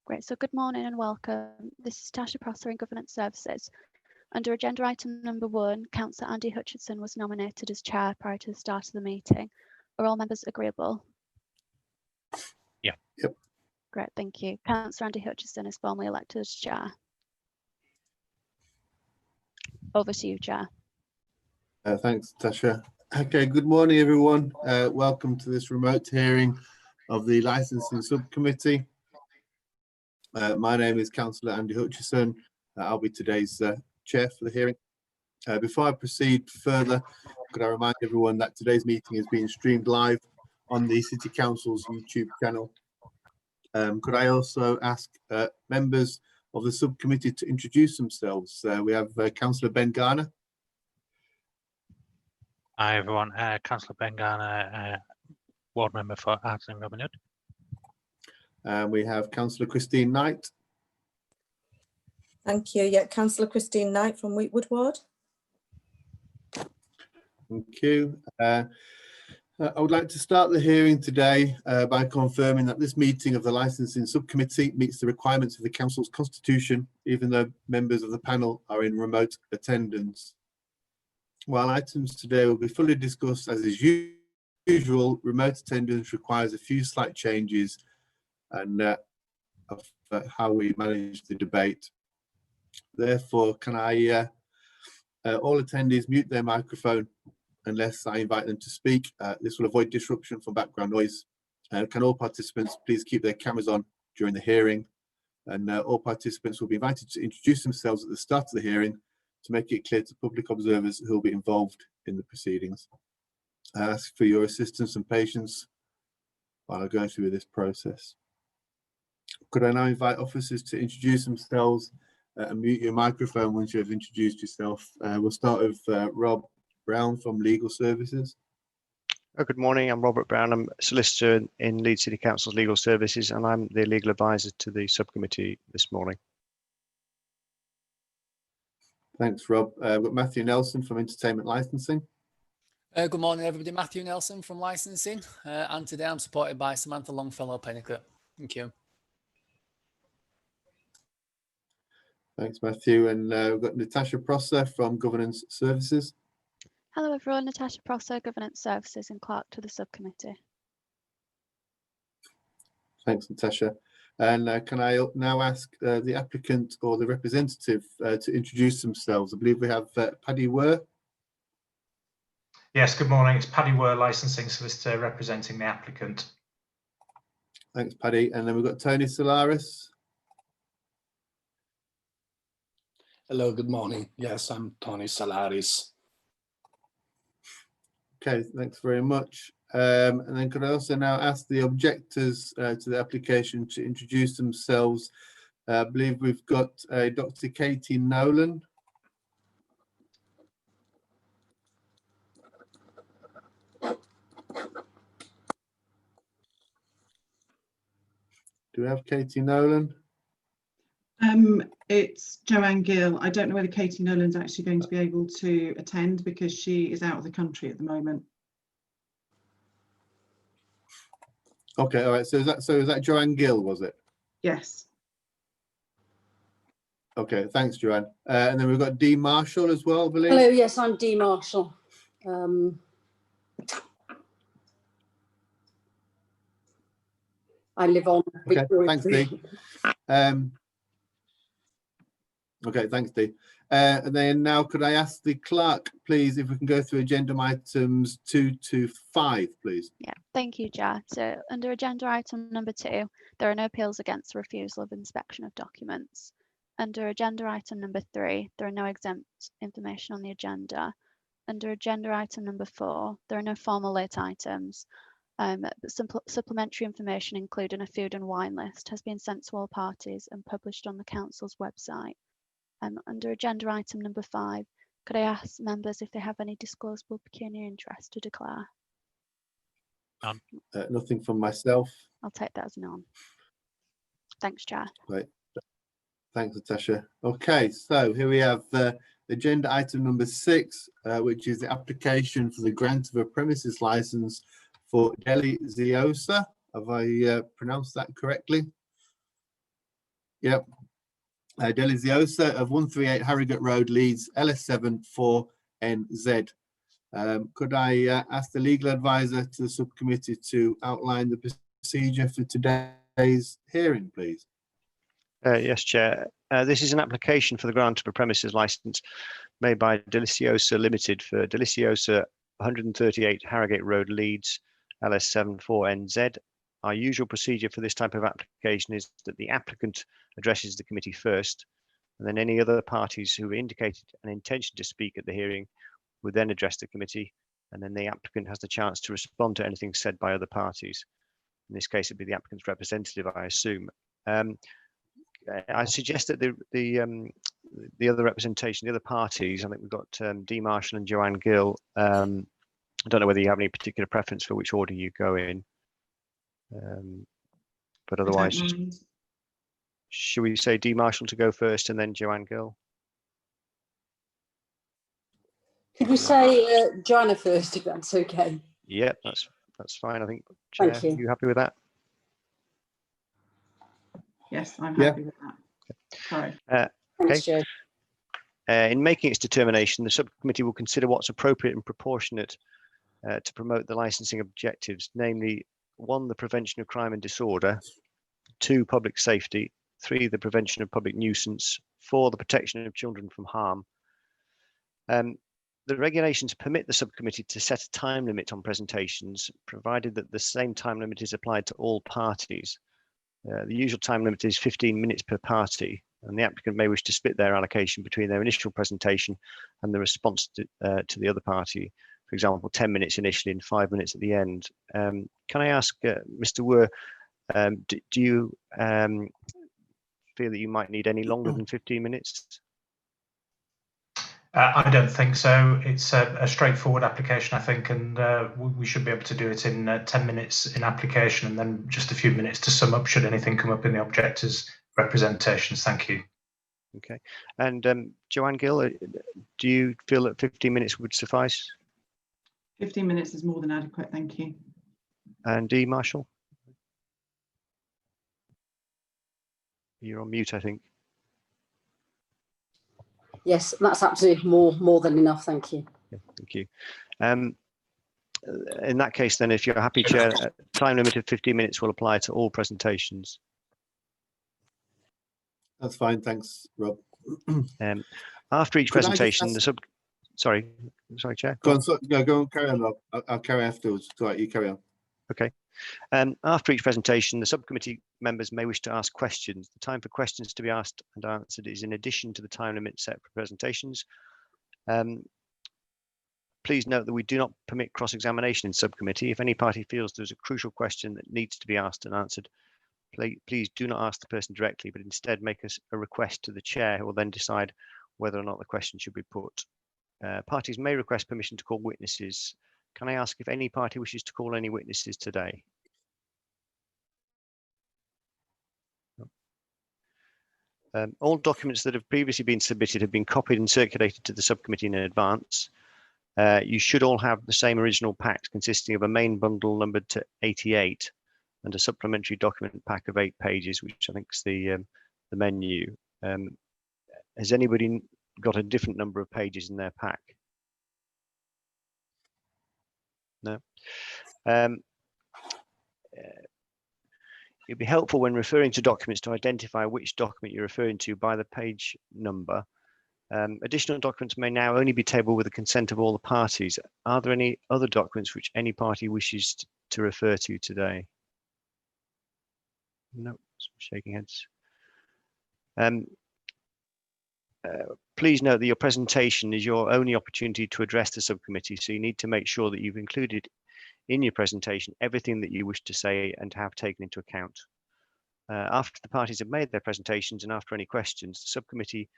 Great, so good morning and welcome. This is Tasha Prosser in Governance Services. Under agenda item number 1, Councillor Andy Hutchinson was nominated as chair prior to the start of the meeting. Are all members agreeable? Yeah. Yep. Great, thank you. Councillor Andy Hutchinson is formally elected as chair. Over to you, Chair. Thanks, Tasha. Okay, good morning, everyone. Welcome to this remote hearing of the Licensing Subcommittee. My name is Councillor Andy Hutchison. I'll be today's chair for the hearing. Before I proceed further, could I remind everyone that today's meeting is being streamed live on the City Council's YouTube channel. Could I also ask members of the subcommittee to introduce themselves? We have Councillor Ben Garner. Hi everyone, Councillor Ben Garner, Ward Member for Arts and Robin Hood. We have Councillor Christine Knight. Thank you. Yeah, Councillor Christine Knight from Wheatwood Ward. Thank you. I would like to start the hearing today by confirming that this meeting of the Licensing Subcommittee meets the requirements of the Council's Constitution, even though members of the panel are in remote attendance. While items today will be fully discussed as is usual, remote attendance requires a few slight changes and of how we manage the debate. Therefore, can I all attendees mute their microphone unless I invite them to speak? This will avoid disruption from background noise. Can all participants please keep their cameras on during the hearing? And all participants will be invited to introduce themselves at the start of the hearing to make it clear to public observers who will be involved in the proceedings. I ask for your assistance and patience while I go through this process. Could I now invite officers to introduce themselves and mute your microphone once you have introduced yourself? We'll start with Rob Brown from Legal Services. Good morning, I'm Robert Brown. I'm a solicitor in Leeds City Council's Legal Services and I'm the legal advisor to the subcommittee this morning. Thanks, Rob. We've got Matthew Nelson from Entertainment Licensing. Good morning, everybody. Matthew Nelson from Licensing. And today I'm supported by Samantha Longfellow-Pennicott. Thank you. Thanks, Matthew. And we've got Natasha Prosser from Governance Services. Hello everyone, Natasha Prosser, Governance Services and Clerk to the subcommittee. Thanks, Natasha. And can I now ask the applicant or the representative to introduce themselves? I believe we have Paddy Were. Yes, good morning. It's Paddy Were, licensing solicitor representing the applicant. Thanks, Paddy. And then we've got Tony Solaris. Hello, good morning. Yes, I'm Tony Solaris. Okay, thanks very much. And then could I also now ask the objectors to the application to introduce themselves? I believe we've got Dr. Katie Nolan. Do we have Katie Nolan? It's Joanne Gill. I don't know whether Katie Nolan's actually going to be able to attend because she is out of the country at the moment. Okay, all right. So is that Joanne Gill, was it? Yes. Okay, thanks, Joanne. And then we've got Dee Marshall as well, I believe. Hello, yes, I'm Dee Marshall. I live on Victoria thanks, Street. Dee. Okay, thanks, Dee. And then now could I ask the clerk, please, if we can go through agenda items 2 to 5, please. Yeah, thank you, Chair. So under agenda item number 2, there are no appeals against the refusal of inspection of documents. Under agenda item number 3, there are no exempt information on the agenda. Under agenda item number 4, there are no formal late items. But supplementary information, including a food and wine list, has been sent to all parties and published on the council's website. Under agenda item number 5, could I ask members if they have any disclosable pecuniary interest to declare? Nothing from myself. I'll take that as none. Thanks, Chair. Right. Thanks, Natasha. Okay, so here we have agenda item number 6, which is the application for the grant of a premises license for Deli Ziosa. Have I pronounced that correctly? Yep. Deliziosa of 138 Harrogate Road, Leeds, LS7 4NZ. Could I ask the legal advisor to the subcommittee to outline the procedure for today's hearing, please? Yes, Chair. This is an application for the grant of a premises licence made by Deliciosa Limited for Deliciosa 138 Harrogate Road, Leeds, LS7 4NZ. Our usual procedure for this type of application is that the applicant addresses the committee first, and then any other parties who indicated an intention to speak at the hearing would then address the committee, and then the applicant has the chance to respond to anything said by other parties. In this case, it'd be the applicant's representative, I assume. I suggest that the other representation, the other parties, I think we've got Dee Marshall and Joanne Gill. I don't know whether you have any particular preference for which order you go in, but otherwise, should we say Dee Marshall to go first and then Joanne Gill? Could we say Joanna first, if that's okay? Yeah, that's fine. I think, Chair, Thank you. are you happy with that? Yes, I'm happy with that. Sorry. Thanks, Chair. In making its determination, the subcommittee will consider what's appropriate and proportionate to promote the licensing objectives, namely 1, the prevention of crime and disorder, 2, public safety, 3, the prevention of public nuisance, 4, the protection of children from harm. The regulations permit the subcommittee to set a time limit on presentations, provided that the same time limit is applied to all parties. The usual time limit is 15 minutes per party, and the applicant may wish to split their allocation between their initial presentation and the response to the other party. For example, 10 minutes initially and 5 minutes at the end. Can I ask, Mr. Wer, do you feel that you might need any longer than 15 minutes? I don't think so. It's a straightforward application, I think, and we should be able to do it in 10 minutes in application and then just a few minutes to sum up should anything come up in the objectors' representations. Thank you. Okay. And Joanne Gill, do you feel that 15 minutes would suffice? 15 minutes is more than adequate, thank you. And Dee Marshall? You're on mute, I think. Yes, that's absolutely more than enough. Thank you. Yeah, thank you. In that case, then, if you're happy, Chair, time limit of 15 minutes will apply to all presentations. That's fine, thanks, Rob. After each presentation, sorry, Chair. Go on, carry on, Rob. I'll carry afterwards. It's all right, you carry on. Okay. After each presentation, the subcommittee members may wish to ask questions. The time for questions to be asked and answered is in addition to the time limit set for presentations. Please note that we do not permit cross-examination in subcommittee. If any party feels there's a crucial question that needs to be asked and answered, please do not ask the person directly, but instead make a request to the chair, who will then decide whether or not the question should be put. Parties may request permission to call witnesses. Can I ask if any party wishes to call any witnesses today? All documents that have previously been submitted have been copied and circulated to the subcommittee in advance. You should all have the same original packs consisting of a main bundle numbered to 88 and a supplementary document pack of 8 pages, which I think is the menu. Has anybody got a different number of pages in their pack? No. It'd be helpful when referring to documents to identify which document you're referring to by the page number. Additional documents may now only be tabled with the consent of all the parties. Are there any other documents which any party wishes to refer to today? No, shaking heads. Please note that your presentation is your only opportunity to address the subcommittee, so you need to make sure that you've included in your presentation everything that you wish to say and have taken into account. After the parties have made their presentations and after any questions, the subcommittee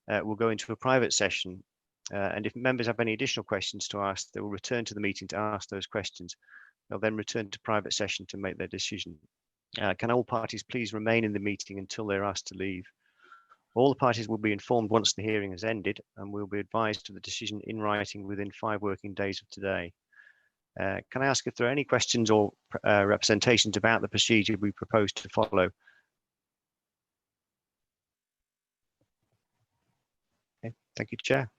will go into a private session, and if members have any additional questions to ask, they will return to the meeting to ask those questions. They'll then return to private session to make their decision. Can all parties please remain in the meeting until they're asked to leave? All the parties will be informed once the hearing has ended and will be advised of the decision in writing within 5 working days of today. Can I ask if there are any questions or representations about the procedure we propose to follow? Thank you, Chair.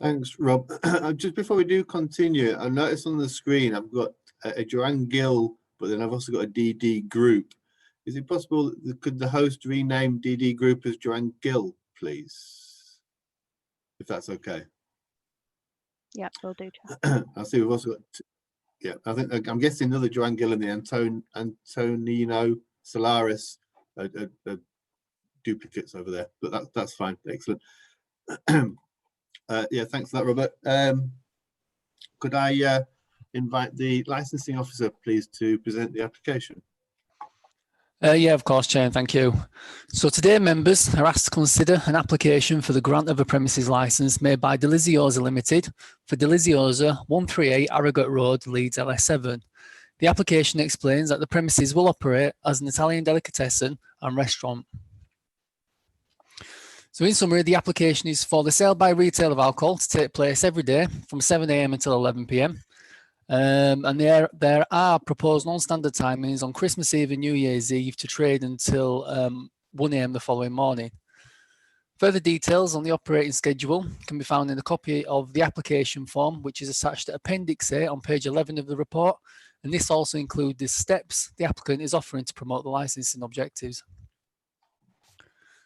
Thanks, Rob. Just before we do continue, I noticed on the screen I've got a Joanne Gill, but then I've also got a DD Group. Is it possible, could the host rename DD Group as Joanne Gill, please? If that's okay. Yeah, we'll do, Chair. I see we've also got, yeah, I think I'm guessing another Joanne Gill and the Antonino Solaris duplicates over there, but that's fine. Excellent. Yeah, thanks for that, Robert. Could I invite the licensing officer, please, to present the application? Yeah, of course, Chair, thank you. So today, members are asked to consider an application for the grant of a premises licence made by Deliziosa Limited for Deliziosa 138 Arrogate Road, Leeds, LS7. The application explains that the premises will operate as an Italian delicatessen and restaurant. So in summary, the application is for the sale by retail of alcohol to take place every day from 7 AM until 11 PM. And there are proposed non-standard timings on Christmas Eve and New Year's Eve to trade until 1 AM the following morning. Further details on the operating schedule can be found in a copy of the application form, which is attached to Appendix A on page 11 of the report. And this also includes the steps the applicant is offering to promote the licensing objectives.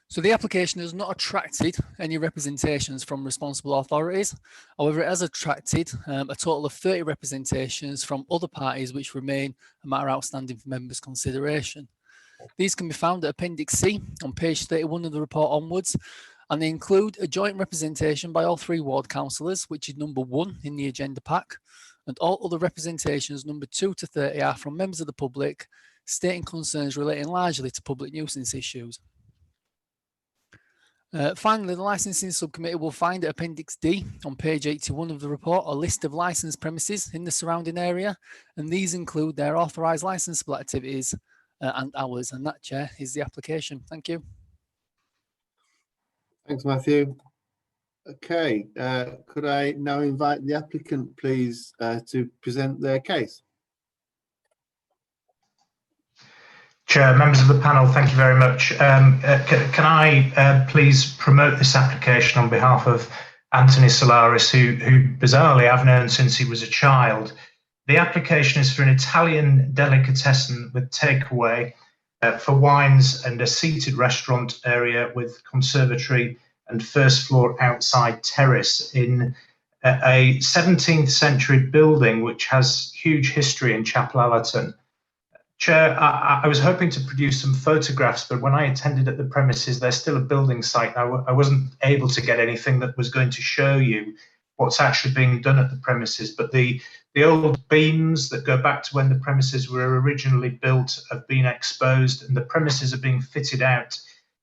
So the application has not attracted any representations from responsible authorities. However, it has attracted a total of 30 representations from other parties which remain a matter outstanding for members' consideration. These can be found at Appendix C on page 31 of the report onwards, and they include a joint representation by all 3 ward councillors, which is number 1 in the agenda pack, and all other representations number 2 to 30 are from members of the public, stating concerns relating largely to public nuisance issues. Finally, the licensing subcommittee will find at Appendix D on page 81 of the report a list of licensed premises in the surrounding area, and these include their authorised licensable activities and hours, and that, Chair, is the application. Thank you. Thanks, Matthew. Okay, could I now invite the applicant, please, to present their case? Chair, members of the panel, thank you very much. Can I please promote this application on behalf of Anthony Solaris, who bizarrely I've known since he was a child. The application is for an Italian delicatessen with takeaway for wines and a seated restaurant area with conservatory and first floor outside terrace in a 17th century building which has huge history in Chapel Allerton. Chair, I was hoping to produce some photographs, but when I attended at the premises, there's still a building site. I wasn't able to get anything that was going to show you what's actually being done at the premises. But the old beams that go back to when the premises were originally built have been exposed, and the premises are being fitted out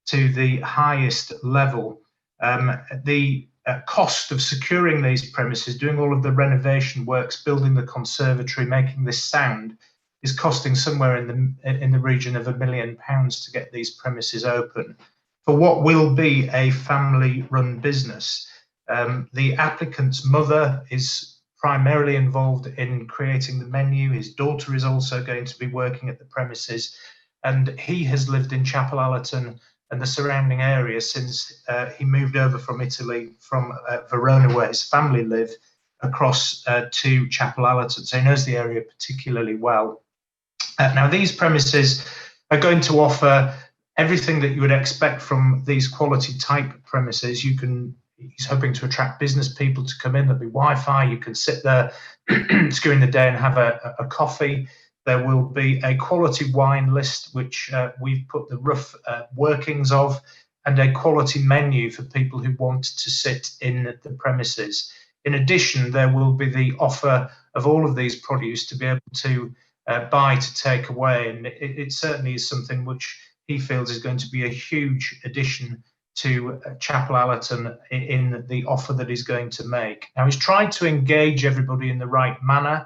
to the highest level. The cost of securing these premises, doing all of the renovation works, building the conservatory, making this sound, is costing somewhere in the region of £1 million to get these premises open for what will be a family-run business. The applicant's mother is primarily involved in creating the menu. His daughter is also going to be working at the premises, and he has lived in Chapel Allerton and the surrounding area since he moved over from Italy, from Verona, where his family live, across to Chapel Allerton. So he knows the area particularly well. Now, these premises are going to offer everything that you would expect from these quality type premises. He's hoping to attract business people to come in. There'll be Wi-Fi. You can sit there during the day and have a coffee. There will be a quality wine list, which we've put the rough workings of, and a quality menu for people who want to sit in the premises. In addition, there will be the offer of all of these produce to be able to buy to take away, and it certainly is something which he feels is going to be a huge addition to Chapel Allerton in the offer that he's going to make. Now, he's tried to engage everybody in the right manner.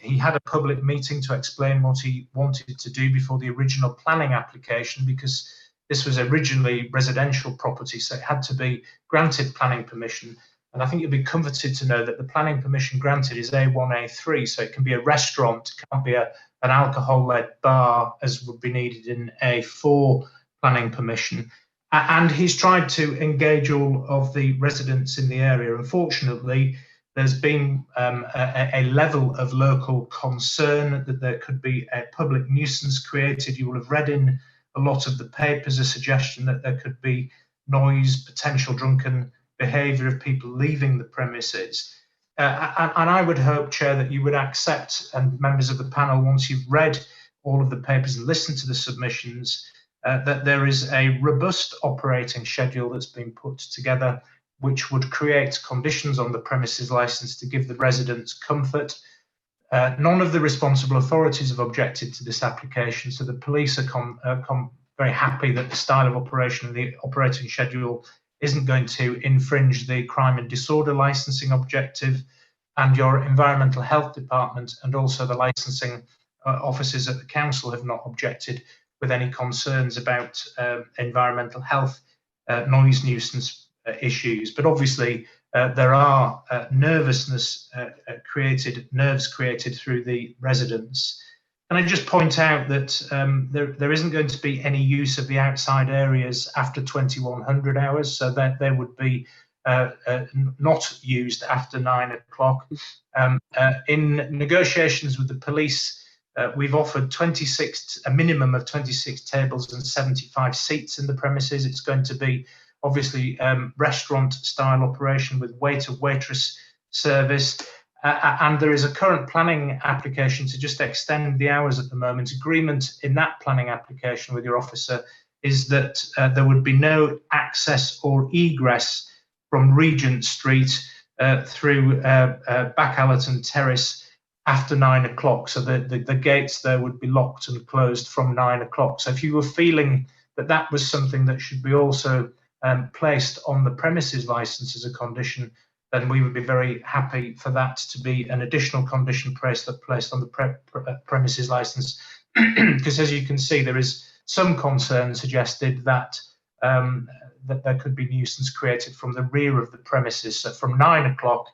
He had a public meeting to explain what he wanted to do before the original planning application, because this was originally residential property, so it had to be granted planning permission. And I think you'll be comforted to know that the planning permission granted is A1, A3, so it can be a restaurant, it can't be an alcohol-led bar, as would be needed in A4 planning permission. And he's tried to engage all of the residents in the area. Unfortunately, there's been a level of local concern that there could be a public nuisance created. You will have read in a lot of the papers a suggestion that there could be noise, potential drunken behaviour of people leaving the premises. And I would hope, Chair, that you would accept, and members of the panel, once you've read all of the papers and listened to the submissions, that there is a robust operating schedule that's been put together, which would create conditions on the premises licence to give the residents comfort. None of the responsible authorities have objected to this application, so the police are very happy that the style of operation and the operating schedule isn't going to infringe the crime and disorder licensing objective, and your environmental health department and also the licensing officers at the council have not objected with any concerns about environmental health, noise nuisance issues. But obviously there are nerves created through the residents. Can I just point out that there isn't going to be any use of the outside areas after 2100 hours, so that there would be not used after 9 o'clock. In negotiations with the police, we've offered a minimum of 26 tables and 75 seats in the premises. It's going to be obviously restaurant style operation with waiter waitress service. And there is a current planning application to just extend the hours at the moment. Agreement in that planning application with your officer is that there would be no access or egress from Regent Street through Backallerton Terrace after 9 o'clock. So the gates there would be locked and closed from 9 o'clock. So if you were feeling that that was something that should be also placed on the premises license as a condition, then we would be very happy for that to be an additional condition placed on the premises license. Because as you can see, there is some concern suggested that that there could be nuisance created from the rear of the premises. So from 9 o'clock,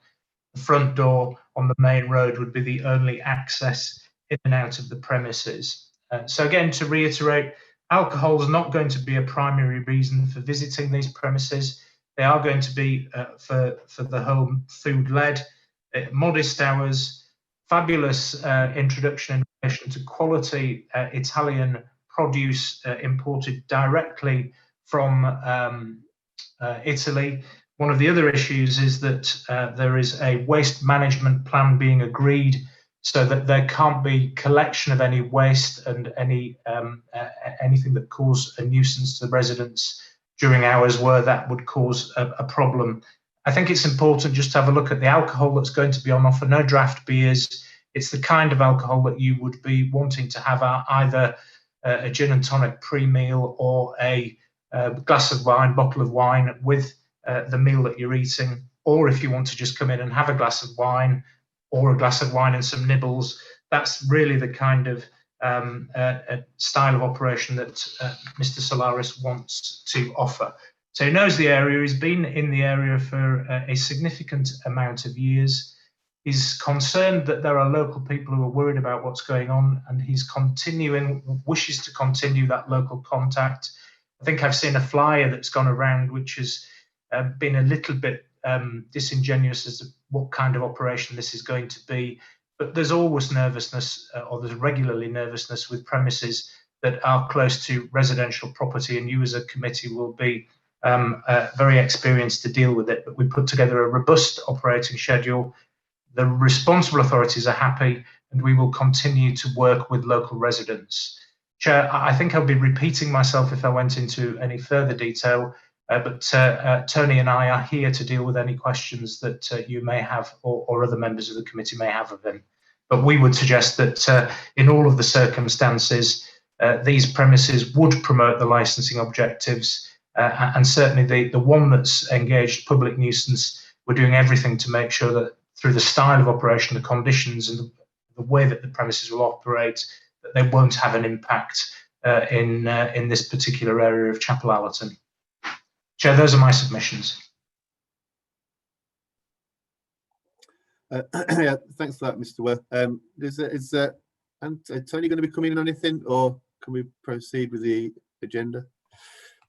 the front door on the main road would be the only access in and out of the premises. So again, to reiterate, alcohol is not going to be a primary reason for visiting these premises. They are going to be for the home food led, modest hours, fabulous introduction in relation to quality Italian produce imported directly from Italy. One of the other issues is that there is a waste management plan being agreed, so that there can't be collection of any waste and any anything that cause a nuisance to the residents during hours where that would cause a problem. I think it's important just to have a look at the alcohol that's going to be on offer. No draft beers. It's the kind of alcohol that you would be wanting to have either a gin and tonic pre-meal or a glass of wine, bottle of wine with the meal that you're eating, or if you want to just come in and have a glass of wine or a glass of wine and some nibbles. That's really the kind of style of operation that Mr. Solaris wants to offer. So he knows the area, he's been in the area for a significant amount of years. He's concerned that there are local people who are worried about what's going on, and he's wishes to continue that local contact. I think I've seen a flyer that's gone around which has been a little bit disingenuous as to what kind of operation this is going to be. But there's always nervousness, or there's regularly nervousness with premises that are close to residential property, and you as a committee will be very experienced to deal with it. But we put together a robust operating schedule. The responsible authorities are happy, and we will continue to work with local residents. Chair, I think I'll be repeating myself if I went into any further detail, but Tony and I are here to deal with any questions that you may have, or other members of the committee may have of him. But we would suggest that in all of the circumstances, these premises would promote the licensing objectives, and certainly the one that's engaged public nuisance, we're doing everything to make sure that through the style of operation, the conditions and the way that the premises will operate, that they won't have an impact in this particular area of Chapel Allerton. Chair, those are my submissions. Yeah, thanks for that, Mr. Ware. Is Tony going to be coming in on anything, or can we proceed with the agenda?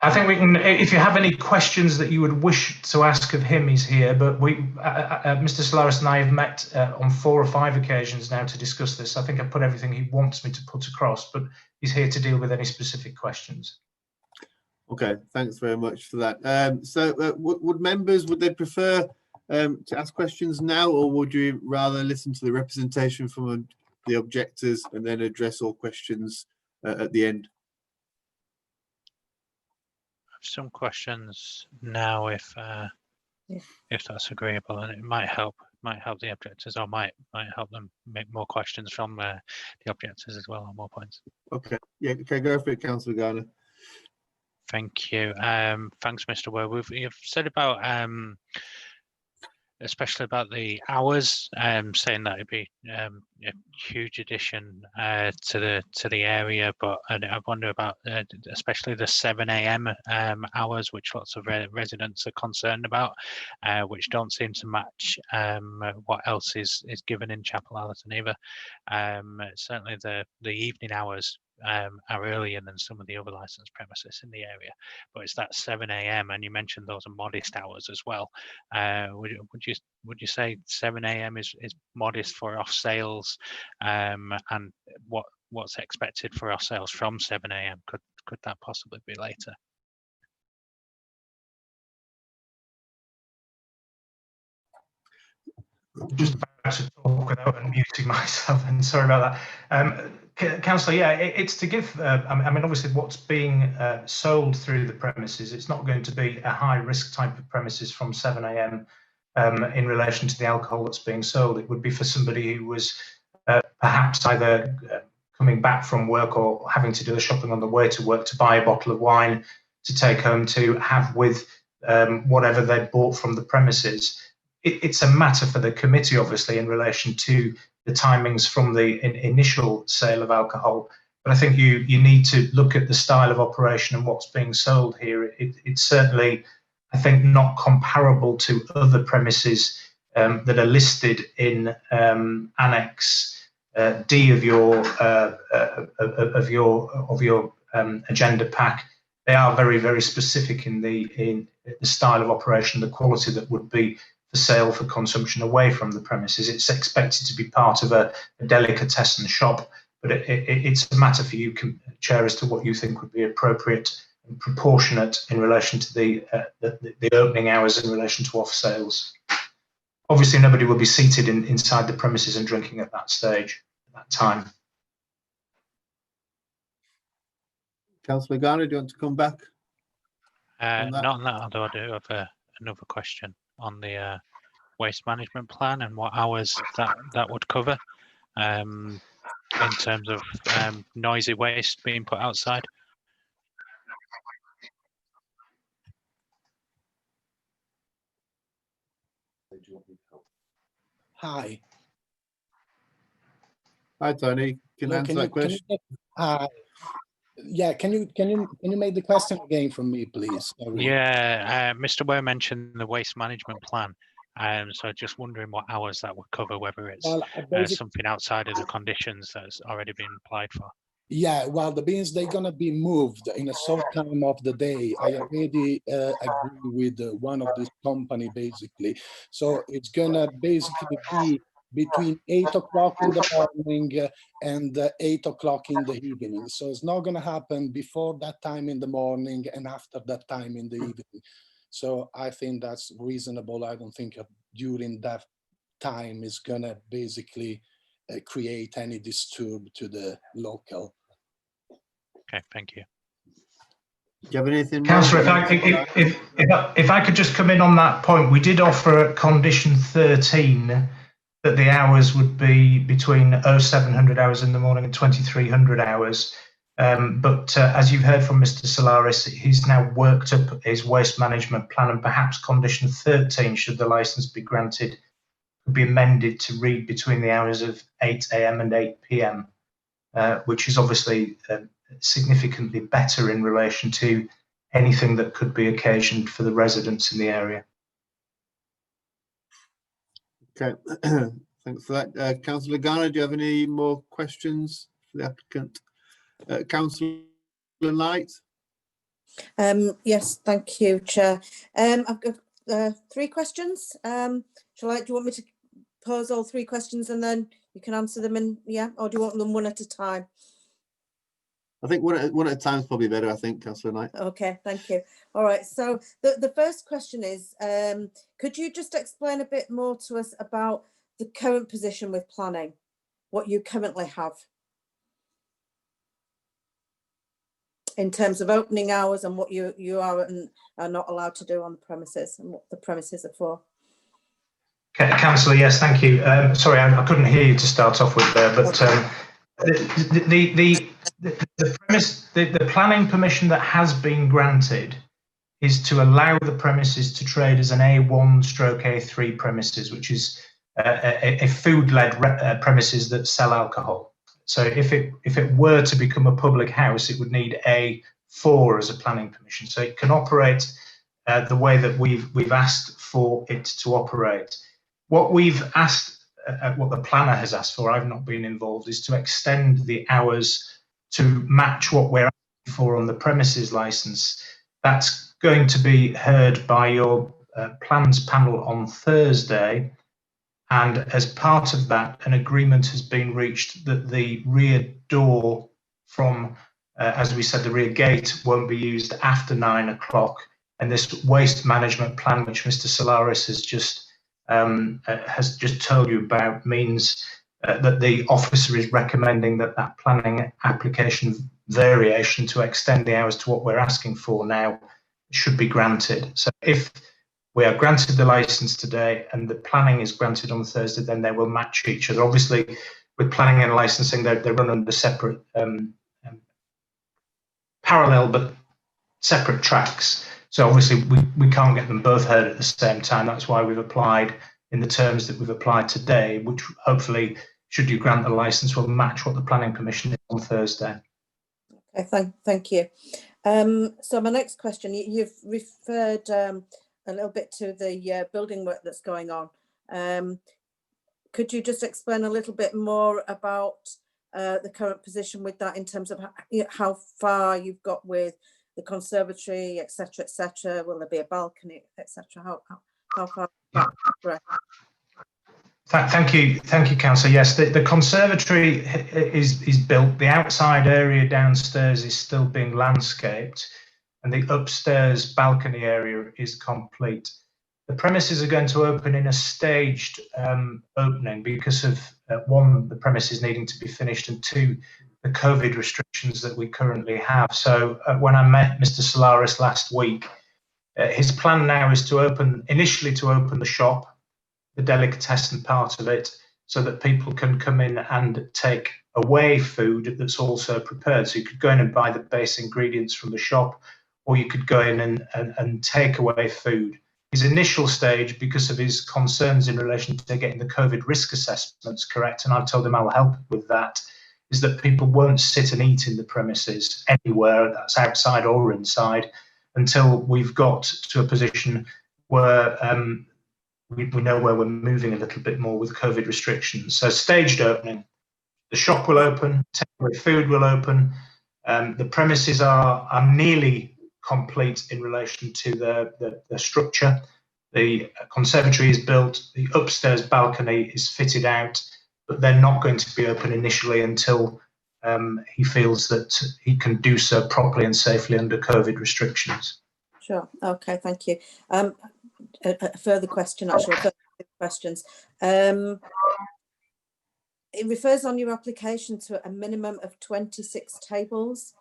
I think we can, if you have any questions that you would wish to ask of him, he's here. But Mr. Solaris and I have met on 4 or 5 occasions now to discuss this. I think I've put everything he wants me to put across, but he's here to deal with any specific questions. Okay, thanks very much for that. Would members, would they prefer to ask questions now, or would you rather listen to the representation from the objectors and then address all questions at the end? Some questions now, if that's agreeable, and it might help the objectors, or might help them make more questions from the objectors as well on more points. Okay, yeah, okay, go for it, Councillor Garner. Thank you. Thanks, Mr. Ware. You've said about especially about the hours, saying that it'd be a huge addition to the area, but I wonder about especially the 7 a.m. Hours, which lots of residents are concerned about, which don't seem to match what else is given in Chapel Allerton either. Certainly the evening hours are earlier than some of the other licensed premises in the area, but it's that 7 a.m. and you mentioned those are modest hours as well. Would you say 7 a.m. is modest for off sales, and what's expected for off sales from 7 a.m.? Could that possibly be later? Just about to talk without unmuting myself, and sorry about that. Councillor, yeah, it's to give, I mean, obviously what's being sold through the premises, it's not going to be a high risk type of premises from 7 a.m. In relation to the alcohol that's being sold. It would be for somebody who was perhaps either coming back from work or having to do the shopping on the way to work to buy a bottle of wine to take home to have with whatever they bought from the premises. It's a matter for the committee, obviously, in relation to the timings from the initial sale of alcohol. But I think you need to look at the style of operation and what's being sold here. It's certainly, I think, not comparable to other premises that are listed in Annex D of your agenda pack. They are very, very specific in the style of operation, the quality that would be for sale for consumption away from the premises. It's expected to be part of a delicatessen shop, but it's a matter for you, Chair, as to what you think would be appropriate and proportionate in relation to the opening hours in relation to off sales. Obviously, nobody will be seated inside the premises and drinking at that stage, at that time. Councillor Garner, do you want to come back? Not on that, although I do have another question on the waste management plan and what hours that would cover in terms of noisy waste being put outside. Hi. Hi, Tony. Can you answer that question? Yeah, can you make the question again from me, please? Sorry. Yeah, Mr. Ware mentioned the waste management plan. So just wondering what hours that would cover, whether it's something outside of the conditions that's already been applied for. Yeah, well, the bins, they're gonna be moved in a short time of the day. I already agree with one of this company, basically. So it's gonna basically be between 8 o'clock in the morning and 8 o'clock in the evening. So it's not gonna happen before that time in the morning and after that time in the evening. So I think that's reasonable. I don't think during that time is gonna basically create any disturb to the local. Okay, thank you. Do you have anything? Councillor, if I could just come in on that point, we did offer at condition 13 that the hours would be between 0700 hours in the morning and 2300 hours. But as you've heard from Mr. Solaris, he's now worked up his waste management plan, and perhaps condition 13, should the licence be granted, could be amended to read between the hours of 8 a.m. and 8 p.m., which is obviously significantly better in relation to anything that could be occasioned for the residents in the area. Okay, thanks for that. Councillor Garner, do you have any more questions for the applicant? Councillor Knight? Yes, thank you, Chair. I've got 3 questions. Do you want me to pose all 3 questions and then you can answer them or do you want them one at a time? I think one at a time is probably better, I think, Councillor Knight. Okay, thank you. All right, so the first question is, could you just explain a bit more to us about the current position with planning, what you currently have in terms of opening hours and what you are and are not allowed to do on the premises and what the premises are for? Okay, Councillor, yes, thank you. Sorry, I couldn't hear you to start off with there, but the planning permission that has been granted is to allow the premises to trade as an A1/A3 premises, which is a food-led premises that sell alcohol. So if it were to become a public house, it would need A4 as a planning permission. So it can operate the way that we've asked for it to operate. What we've asked, what the planner has asked for, I've not been involved, is to extend the hours to match what we're asking for on the premises licence. That's going to be heard by your plans panel on Thursday. And as part of that, an agreement has been reached that the rear door from, as we said, the rear gate won't be used after 9 o'clock. And this waste management plan, which Mr. Solaris has just told you about, means that the officer is recommending that planning application variation to extend the hours to what we're asking for now should be granted. So if we are granted the license today and the planning is granted on Thursday, then they will match each other. Obviously, with planning and licensing, they run under separate, parallel but separate tracks. So obviously, we can't get them both heard at the same time. That's why we've applied in the terms that we've applied today, which hopefully, should you grant the license, will match what the planning permission is on Thursday. Okay, thank you. So my next question, you've referred a little bit to the building work that's going on. Could you just explain a little bit more about the current position with that in terms of how far you've got with the conservatory, etc., etc.? Will there be a balcony, etc.? How far? Thank you, Councillor. Yes, the conservatory is built. The outside area downstairs is still being landscaped, and the upstairs balcony area is complete. The premises are going to open in a staged opening because of one, the premises needing to be finished, and 2, the COVID restrictions that we currently have. So when I met Mr. Solaris last week, his plan now is initially to open the shop, the delicatessen part of it, so that people can come in and take away food that's also prepared. So you could go in and buy the base ingredients from the shop, or you could go in and take away food. His initial stage, because of his concerns in relation to getting the COVID risk assessments correct, and I've told him I'll help with that, is that people won't sit and eat in the premises anywhere, that's outside or inside, until we've got to a position where we know where we're moving a little bit more with COVID restrictions. So staged opening, the shop will open, takeaway food will open. The premises are nearly complete in relation to the structure. The conservatory is built, the upstairs balcony is fitted out, but they're not going to be open initially until he feels that he can do so properly and safely under COVID restrictions. Sure. Okay, thank you. A further question, actually, further questions. It refers on your application to a minimum of 26 tables.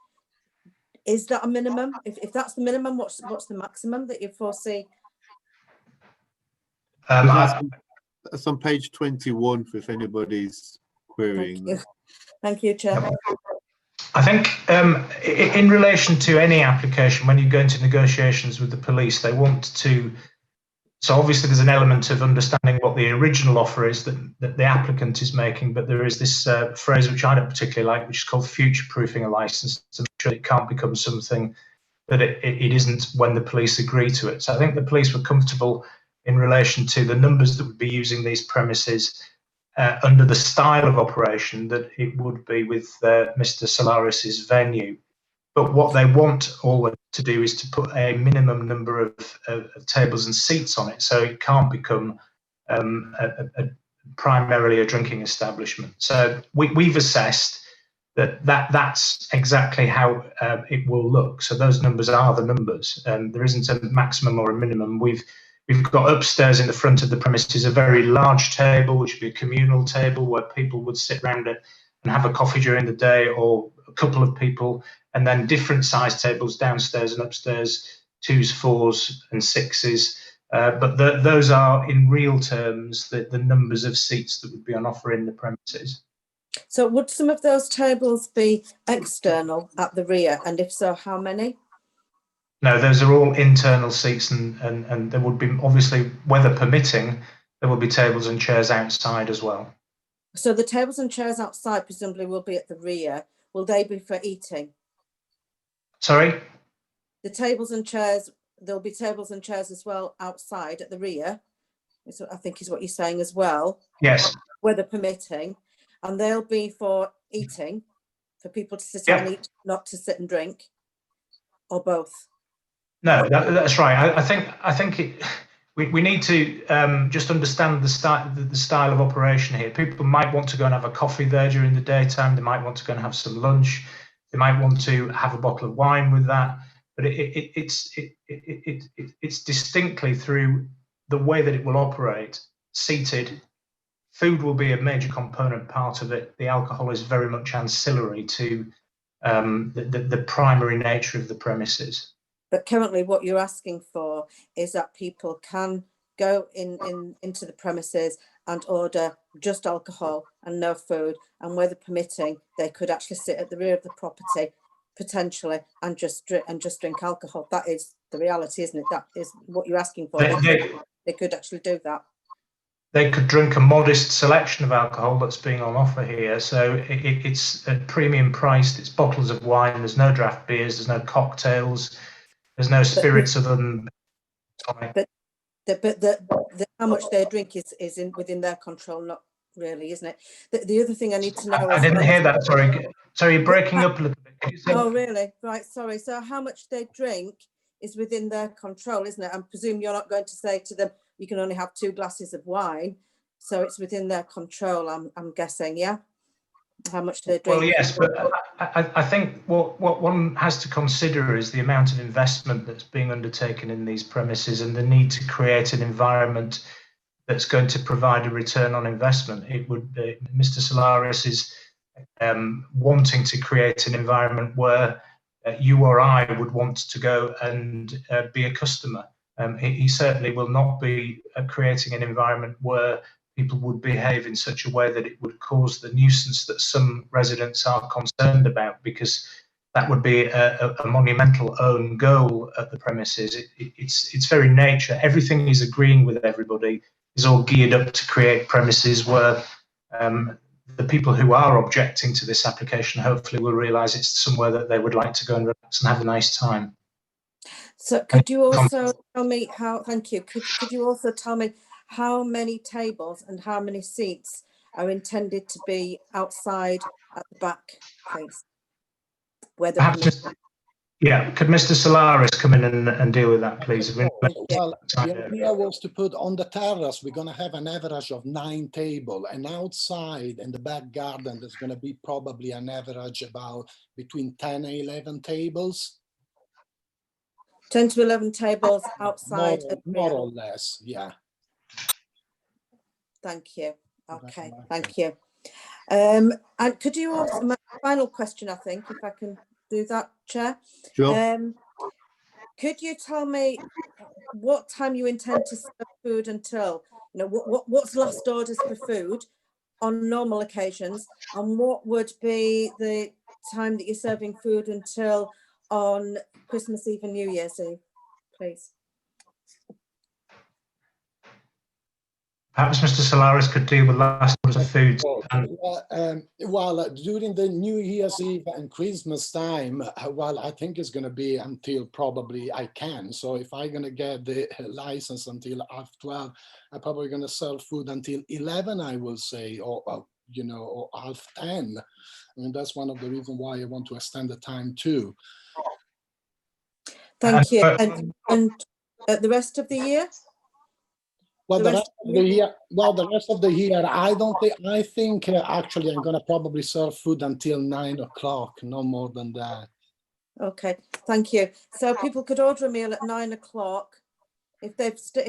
Is that a minimum? If that's the minimum, what's the maximum that you foresee? That's on page 21, if anybody's querying. Thank you, Chair. I think in relation to any application, when you go into negotiations with the police, they want to. So obviously there's an element of understanding what the original offer is that the applicant is making, but there is this phrase which I don't particularly like, which is called future-proofing a license, to make sure it can't become something that it isn't when the police agree to it. So I think the police were comfortable in relation to the numbers that would be using these premises under the style of operation that it would be with Mr. Solaris's venue. But what they want always to do is to put a minimum number of tables and seats on it, so it can't become primarily a drinking establishment. So we've assessed that's exactly how it will look. So those numbers are the numbers. There isn't a maximum or a minimum. We've got upstairs in the front of the premises a very large table, which would be a communal table where people would sit around it and have a coffee during the day, or a couple of people, and then different size tables downstairs and upstairs, 2s, 4s and 6s. But those are in real terms the numbers of seats that would be on offer in the premises. So would some of those tables be external at the rear? And if so, how many? No, those are all internal seats, and there would be, obviously, weather permitting, there will be tables and chairs outside as well. So the tables and chairs outside presumably will be at the rear. Will they be for eating? Sorry? The tables and chairs, there'll be tables and chairs as well outside at the rear, is what I think is what you're saying as well. Yes. Weather permitting. And they'll be for eating, for people to sit and eat, not to sit and drink, or both? No, that's right. I think we need to just understand the style of operation here. People might want to go and have a coffee there during the daytime. They might want to go and have some lunch. They might want to have a bottle of wine with that. But it's distinctly through the way that it will operate, seated. Food will be a major component part of it. The alcohol is very much ancillary to the primary nature of the premises. But currently what you're asking for is that people can go into the premises and order just alcohol and no food, and weather permitting, they could actually sit at the rear of the property potentially and just drink alcohol. That is the reality, isn't it? That is what you're asking for. They could actually do that. They could drink a modest selection of alcohol that's being on offer here. So it's at premium priced. It's bottles of wine. There's no draft beers. There's no cocktails. There's no spirits other than tonic. But how much they drink is within their control, not really, isn't it? The other thing I need to know. I didn't hear that. Sorry, you're breaking up a little bit. Oh, really? Right. Sorry. So how much they drink is within their control, isn't it? I presume you're not going to say to them, you can only have 2 glasses of wine. So it's within their control, I'm guessing, yeah? How much they drink. Well, yes, but I think what one has to consider is the amount of investment that's being undertaken in these premises and the need to create an environment that's going to provide a return on investment. It would be, Mr. Solaris is wanting to create an environment where you or I would want to go and be a customer. He certainly will not be creating an environment where people would behave in such a way that it would cause the nuisance that some residents are concerned about, because that would be a monumental own goal at the premises. Its very nature, everything he's agreeing with everybody is all geared up to create premises where the people who are objecting to this application hopefully will realise it's somewhere that they would like to go and relax and have a nice time. So could you also tell me how, thank you, could you also tell me how many tables and how many seats are intended to be outside at the back, please? Yeah, could Mr. Solaris come in and deal with that, please? Well, the idea was to put on the terrace, we're going to have an average of 9 tables, and outside in the back garden, there's going to be probably an average about between 10 and 11 tables. 10 to 11 tables outside. More or less, yeah. Thank you. Okay, thank you. And could you also, my final question, I think, if I can do that, Chair? Sure. Could you tell me what time you intend to serve food until? You know, what's last orders for food on normal occasions, and what would be the time that you're serving food until on Christmas Eve and New Year's Eve, please? Perhaps Mr. Solaris could deal with last orders of food. Well, during the New Year's Eve and Christmas time, well, I think it's going to be until probably I can. So if I'm going to get the license until after 12, I'm probably going to sell food until 11, I will say, or you know, or half 10. I mean, that's one of the reasons why I want to extend the time too. Thank you. And the rest of the year? Well, The the rest rest of the year, I think actually I'm gonna probably serve food until 9 o'clock, no more than that. Okay, thank you. So people could order a meal at 9 o'clock. If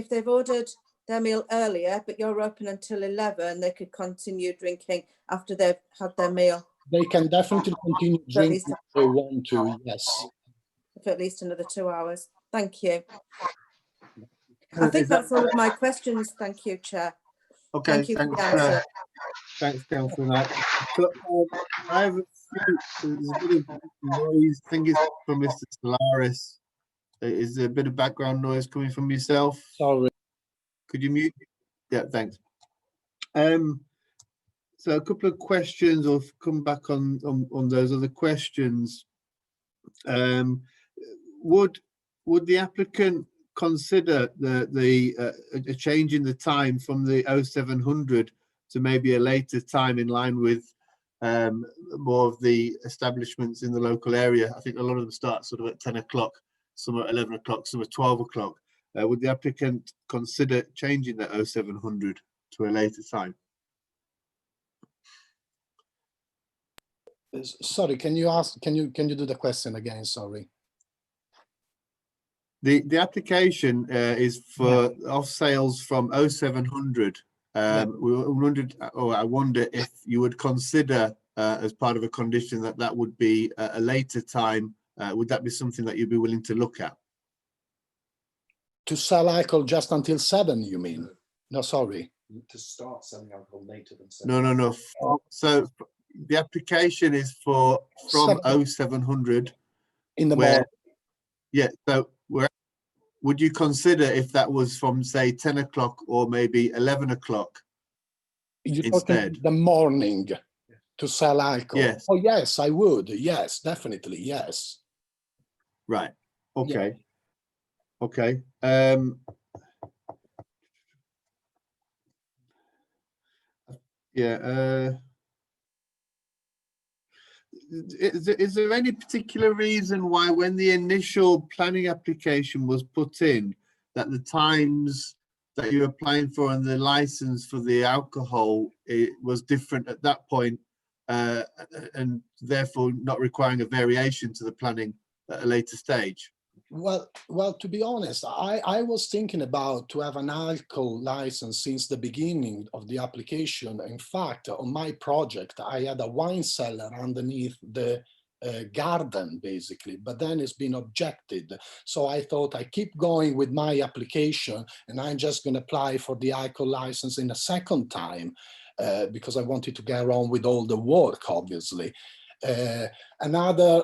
they've ordered their meal earlier, but you're open until 11, they could continue drinking after they've had their meal. They can definitely continue drinking if they want to, yes. For at least another 2 hours. Thank you. I think that's all of my questions. Thank you, Chair. Okay, Thank you for the answer. Thanks, Councillor Knight. So I have a few, there's a bit of noise, I think it's from Mr. Solaris. Is there a bit of background noise coming from yourself? Sorry. Could you mute? Yeah, thanks. So a couple of questions, or come back on those other questions. Would the applicant consider a change in the time from the 0700 to maybe a later time in line with more of the establishments in the local area? I think a lot of them start sort of at 10 o'clock, some at 11 o'clock, some at 12 o'clock. Would the applicant consider changing that 0700 to a later time? Sorry, can you do the question again? Sorry. The application is for off sales from 0700. I wonder if you would consider as part of a condition that would be a later time. Would that be something that you'd be willing to look at? To sell alcohol just until 7, you mean? No, sorry. To start selling alcohol later than 7. No. So the application is from 0700 in the morning. Yeah. So would you consider if that was from say 10 o'clock or maybe 11 o'clock instead? The morning to sell alcohol? Yes. Oh yes, I would. Yes, definitely. Yes. Right. Okay. Yeah. Okay. Yeah. Is there any particular reason why when the initial planning application was put in that the times that you're applying for and the license for the alcohol, it was different at that point, and therefore not requiring a variation to the planning at a later stage? Well, to be honest, I was thinking about to have an alcohol license since the beginning of the application. In fact, on my project, I had a wine cellar underneath the garden, basically, but then it's been objected. So I thought I keep going with my application and I'm just going to apply for the alcohol license in a second time because I wanted to get on with all the work, obviously. Another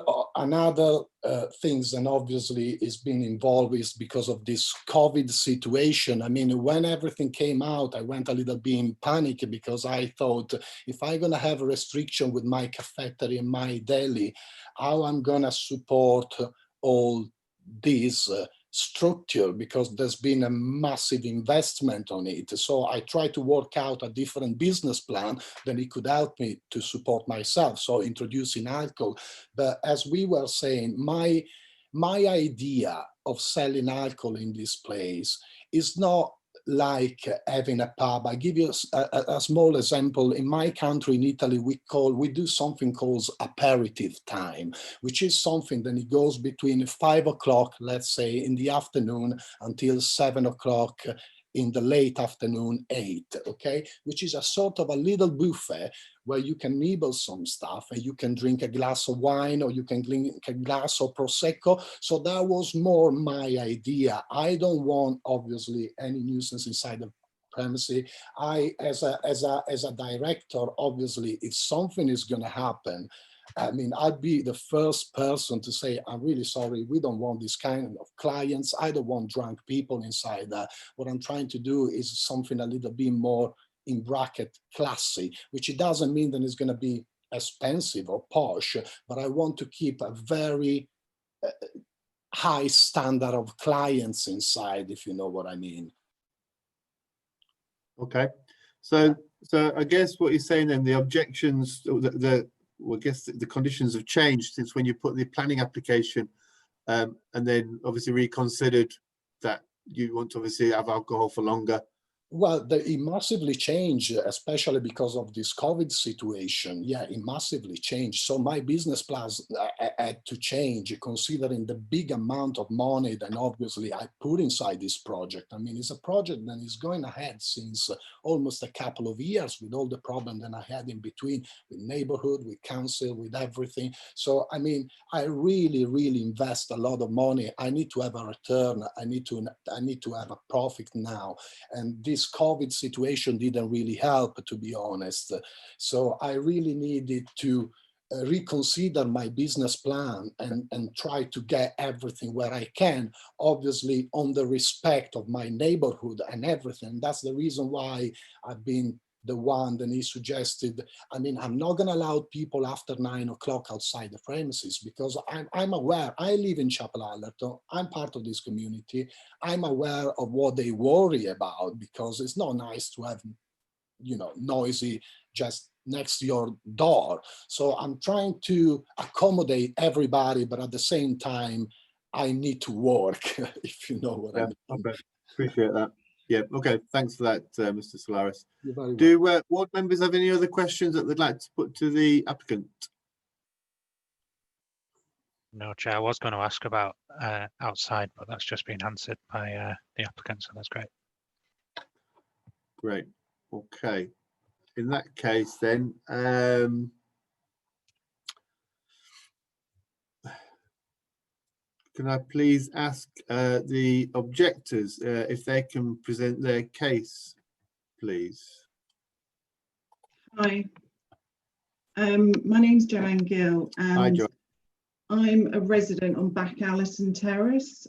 things, and obviously is being involved is because of this COVID situation. I mean, when everything came out, I went a little bit in panic because I thought if I'm gonna have a restriction with my cafeteria and my deli, how I'm gonna support all these structure, because there's been a massive investment on it. So I try to work out a different business plan that it could help me to support myself. So introducing alcohol. But as we were saying, my idea of selling alcohol in this place is not like having a pub. I give you a small example. In my country, in Italy, we do something called aperitif time, which is something that it goes between 5 o'clock, let's say, in the afternoon until 7 o'clock in the late afternoon, 8, okay? Which is a sort of a little buffet where you can nibble some stuff and you can drink a glass of wine or you can drink a glass of Prosecco. So that was more my idea. I don't want, obviously, any nuisance inside the premises. I, as a director, obviously, if something is going to happen, I mean, I'd be the first person to say, I'm really sorry, we don't want this kind of clients. I don't want drunk people inside that. What I'm trying to do is something a little bit more, in bracket, classy, which it doesn't mean that it's going to be expensive or posh, but I want to keep a very high standard of clients inside, if you know what I mean. Okay. So I guess what you're saying then, the objections, I guess the conditions have changed since when you put the planning application and then obviously reconsidered that you want to obviously have alcohol for longer? Well, it massively changed, especially because of this COVID situation. Yeah, it massively changed. So my business plans had to change, considering the big amount of money that obviously I put inside this project. I mean, it's a project that is going ahead since almost a couple of years, with all the problems that I had in between, with neighborhood, with council, with everything. So, I mean, I really, really invest a lot of money. I need to have a return. I need to have a profit now. And this COVID situation didn't really help, to be honest. So I really needed to reconsider my business plan and try to get everything where I can, obviously on the respect of my neighborhood and everything. That's the reason why I've been the one that he suggested. I mean, I'm not going to allow people after 9 o'clock outside the premises, because I'm aware. I live in Chapel Allerton. I'm part of this community. I'm aware of what they worry about, because it's not nice to have, you know, noisy just next to your door. So I'm trying to accommodate everybody, but at the same time, I need to work, if you know what I mean. Okay, appreciate that. Yeah, okay, thanks for that, Mr. Solaris. You're very welcome. Do ward members have any other questions that they'd like to put to the applicant? No, Chair, I was going to ask about outside, but that's just been answered by the applicant, so that's great. Great, okay. In that case then, can I please ask the objectors if they can present their case, please? Hi, my name's Joanne Gill, Hi, and Jo. I'm a resident on Back Allison Terrace,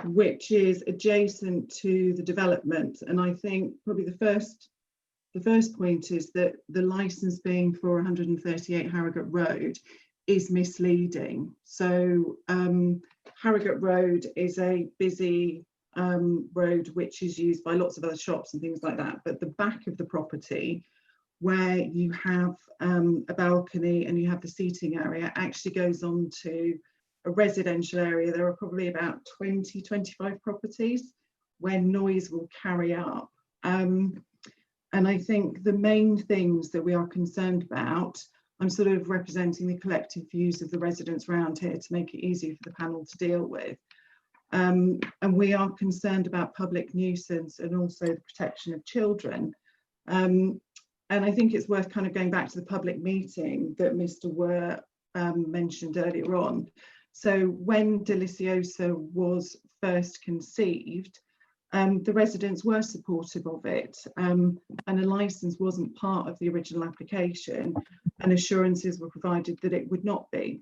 which is adjacent to the development. And I think probably the first point is that the licence being for 138 Harrogate Road is misleading. So Harrogate Road is a busy road which is used by lots of other shops and things like that. But the back of the property, where you have a balcony and you have the seating area, actually goes on to a residential area. There are probably about 20, 25 properties where noise will carry up. And I think the main things that we are concerned about, I'm sort of representing the collective views of the residents around here to make it easier for the panel to deal with. And we are concerned about public nuisance and also the protection of children. And I think it's worth kind of going back to the public meeting that Mr. Were mentioned earlier on. So when Deliciosa was first conceived, the residents were supportive of it, and a licence wasn't part of the original application, and assurances were provided that it would not be.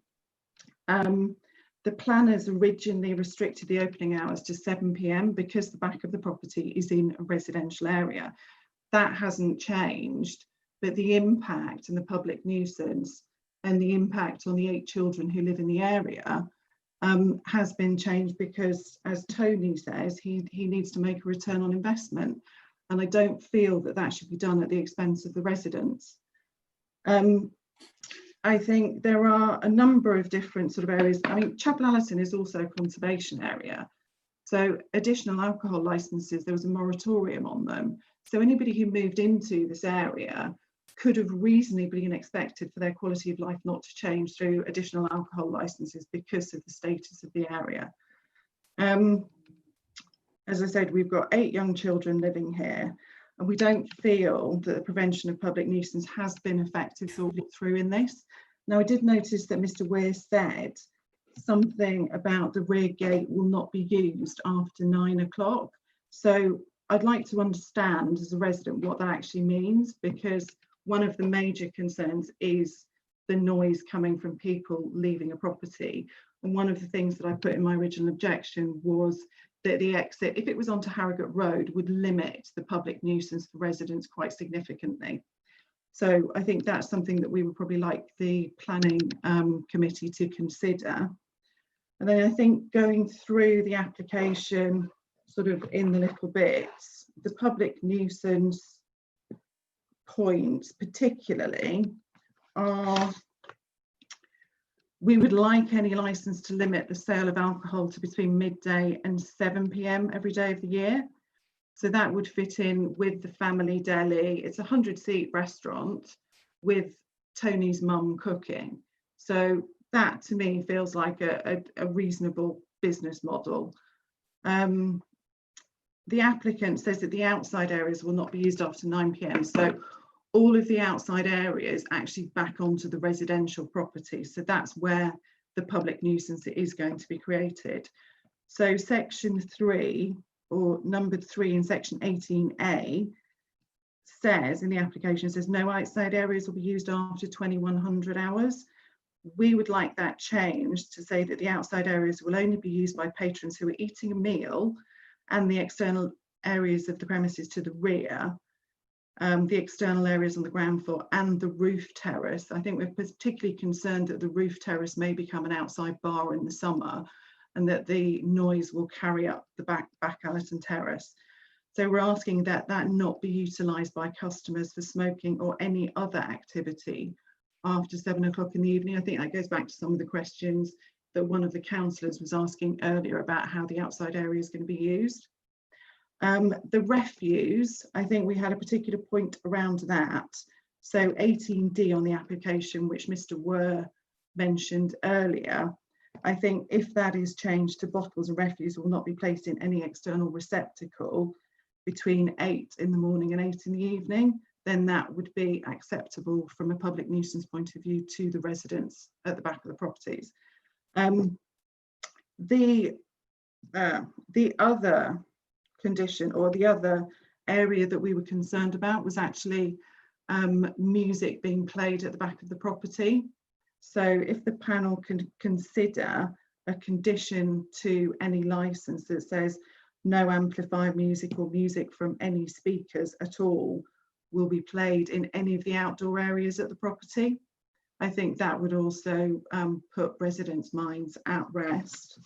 The planners originally restricted the opening hours to 7 p.m. because the back of the property is in a residential area. That hasn't changed, but the impact and the public nuisance and the impact on the 8 children who live in the area has been changed, because, as Tony says, he needs to make a return on investment, and I don't feel that that should be done at the expense of the residents. I think there are a number of different sort of areas. I mean, Chapel Allerton is also a conservation area, so additional alcohol licenses, there was a moratorium on them. So anybody who moved into this area could have reasonably been expected for their quality of life not to change through additional alcohol licenses because of the status of the area. As I said, we've got 8 young children living here, and we don't feel that the prevention of public nuisance has been effective thought through in this. Now, I did notice that Mr. Weir said something about the rear gate will not be used after 9 o'clock. So I'd like to understand as a resident what that actually means, because one of the major concerns is the noise coming from people leaving a property. And one of the things that I put in my original objection was that the exit, if it was onto Harrogate Road, would limit the public nuisance for residents quite significantly. So I think that's something that we would probably like the planning committee to consider. And then I think going through the application sort of in the little bits, the public nuisance points particularly are We would like any licence to limit the sale of alcohol to between midday and 7 p.m. every day of the year. So that would fit in with the family deli. It's a 100-seat restaurant with Tony's mum cooking. So that to me feels like a reasonable business model. The applicant says that the outside areas will not be used after 9 p.m. So all of the outside areas actually back onto the residential property. So that's where the public nuisance is going to be created. So section 3, or number 3 in section 18A, says in the application, says no outside areas will be used after 2100 hours. We would like that changed to say that the outside areas will only be used by patrons who are eating a meal, and the external areas of the premises to the rear, the external areas on the ground floor and the roof terrace. I think we're particularly concerned that the roof terrace may become an outside bar in the summer and that the noise will carry up the back Allerton terrace. So we're asking that that not be utilised by customers for smoking or any other activity after 7 o'clock in the evening. I think that goes back to some of the questions that one of the councillors was asking earlier about how the outside area is going to be used. The refuse, I think we had a particular point around that. So 18D on the application, which Mr. Were mentioned earlier, I think if that is changed to bottles and refuse will not be placed in any external receptacle between 8 in the morning and 8 in the evening, then that would be acceptable from a public nuisance point of view to the residents at the back of the properties. The other condition, or the other area that we were concerned about, was actually music being played at the back of the property. So if the panel can consider a condition to any license that says no amplified music or music from any speakers at all will be played in any of the outdoor areas at the property, I think that would also put residents' minds at rest.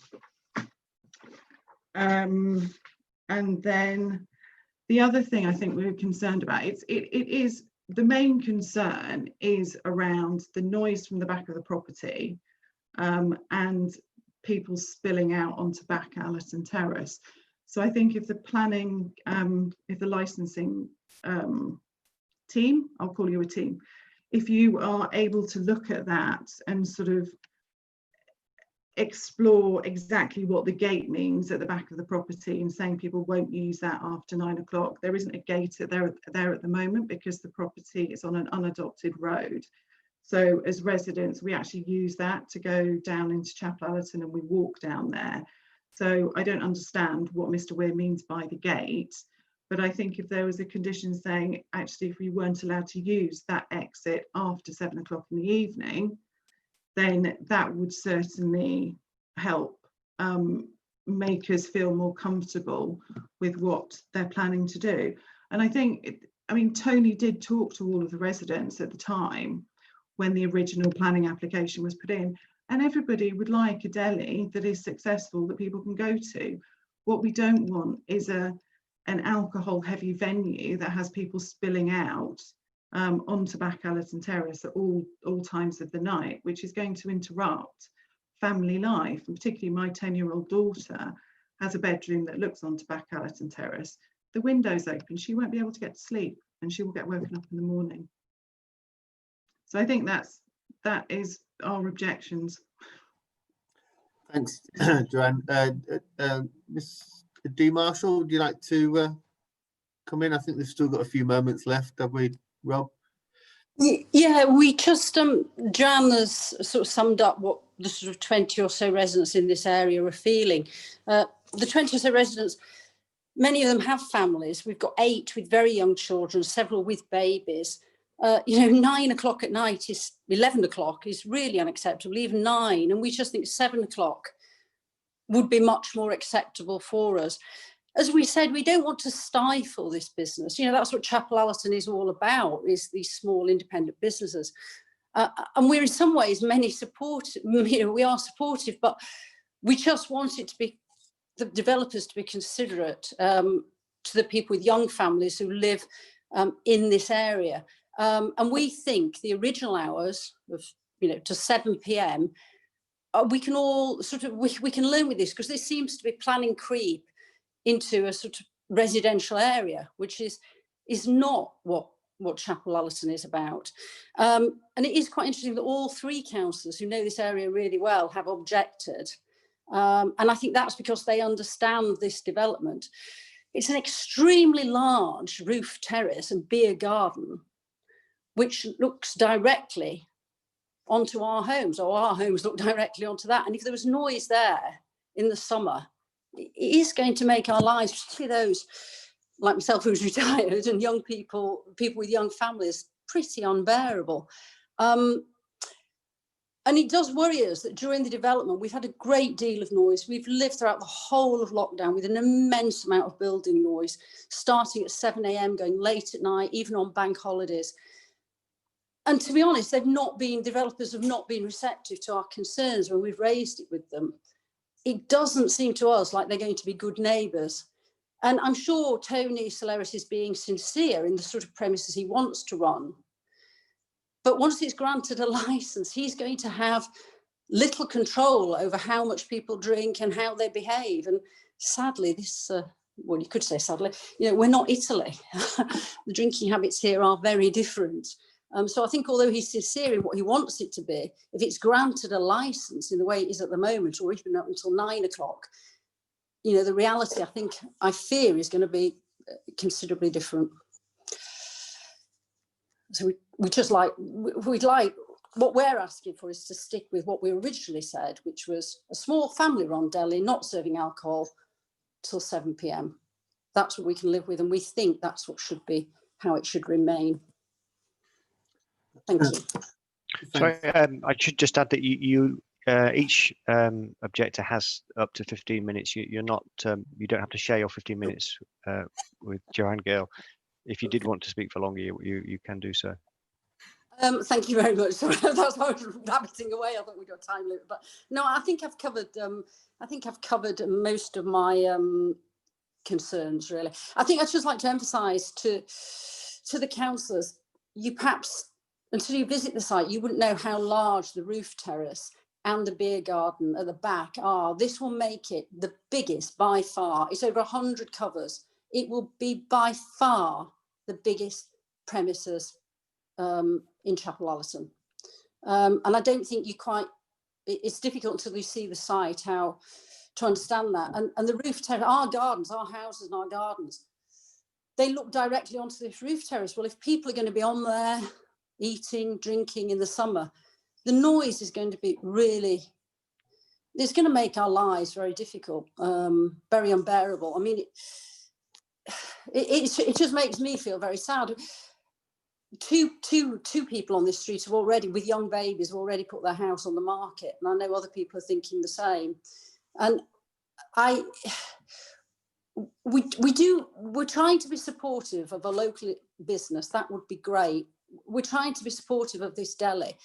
And then the other thing I think we were concerned about, it is the main concern is around the noise from the back of the property and people spilling out onto back Allerton Terrace. So I think if the planning, if the licensing team, I'll call you a team, if you are able to look at that and sort of explore exactly what the gate means at the back of the property and saying people won't use that after 9 o'clock. There isn't a gate there at the moment because the property is on an unadopted road. So as residents, we actually use that to go down into Chapel Allerton and we walk down there. So I don't understand what Mr. Weir means by the gate, but I think if there was a condition saying actually if we weren't allowed to use that exit after 7 o'clock in the evening, then that would certainly help make us feel more comfortable with what they're planning to do. And I think, I mean, Tony did talk to all of the residents at the time when the original planning application was put in, and everybody would like a deli that is successful that people can go to. What we don't want is an alcohol heavy venue that has people spilling out onto back Allerton Terrace at all times of the night, which is going to interrupt family life. And particularly my 10-year-old daughter has a bedroom that looks onto back Allerton Terrace. The window's open, she won't be able to get to sleep and she will get woken up in the morning. So I think that is our objections. Thanks, Joanne. Ms. D. Marshall, would you like to come in? I think we've still got a few moments left, have we, Rob? Yeah, we just, Jan has sort of summed up what the sort of 20 or so residents in this area are feeling. The 20 or so residents, many of them have families. We've got 8 with very young children, several with babies. 9 o'clock at night is 11 o'clock is really unacceptable, even 9. And we just think 7 o'clock would be much more acceptable for us. As we said, we don't want to stifle this business. That's what Chapel Allerton is all about, is these small independent businesses. And we're in some ways we are supportive, but we just want it to be, the developers to be considerate to the people with young families who live in this area. And we think the original hours of, to 7 p.m. we can all sort of, we can learn with this, because this seems to be planning creep into a sort of residential area, which is not what Chapel Allerton is about. And it is quite interesting that all three councillors who know this area really well have objected. And I think that's because they understand this development. It's an extremely large roof terrace and beer garden, which looks directly onto our homes, or our homes look directly onto that. And if there was noise there in the summer, it is going to make our lives, particularly those like myself who's retired, and young people with young families, pretty unbearable. And it does worry us that during the development, we've had a great deal of noise. We've lived throughout the whole of lockdown with an immense amount of building noise, starting at 7 a.m, going late at night, even on bank holidays. And to be honest, developers have not been receptive to our concerns when we've raised it with them. It doesn't seem to us like they're going to be good neighbours. And I'm sure Tony Soleris is being sincere in the sort of premises he wants to run. But once it's granted a licence, he's going to have little control over how much people drink and how they behave. And sadly, this, well, you could say sadly, we're not Italy. The drinking habits here are very different. So I think although he's sincere in what he wants it to be, if it's granted a licence in the way it is at the moment, or even up until 9 o'clock, the reality, I fear, is going to be considerably different. So we'd like, what we're asking for is to stick with what we originally said, which was a small family-run deli, not serving alcohol till 7 p.m. That's what we can live with, and we think that's what should be, how it should remain. Thank you. Sorry, I should just add that each objector has up to 15 minutes. You don't have to share your 15 minutes with Joanne Gale. If you did want to speak for longer, you can do so. Thank you very much. Sorry, that's why I was rabbiting away. I thought we got time limit, but no, I think I've covered. Most of my concerns. Really, I think I'd just like to emphasise to the councillors, you perhaps, until you visit the site, you wouldn't know how large the roof terrace and the beer garden at the back are. This will make it the biggest by far. It's over 100 covers. It will be by far the biggest premises in Chapel Allerton. And I don't think it's difficult until you see the site to understand that. And the roof terrace, our gardens, our houses and our gardens, they look directly onto this roof terrace. Well, if people are going to be on there eating, drinking in the summer, the noise is going to be it's going to make our lives very difficult, very unbearable. I mean, it just makes me feel very sad. Two people on this street have already, with young babies, have already put their house on the market, and I know other people are thinking the same. And we're trying to be supportive of a local business. That would be great. We're trying to be supportive of this deli,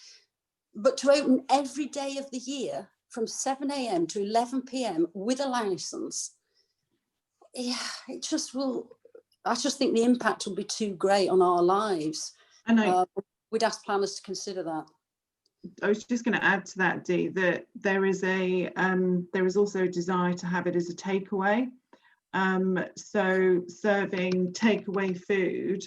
but to open every day of the year from 7 a.m. to 11 p.m. with a licence, I just think the impact will be too great on our lives. And we'd ask planners to consider that. I was just going to add to that, Dee, that there is also a desire to have it as a takeaway. So serving takeaway food,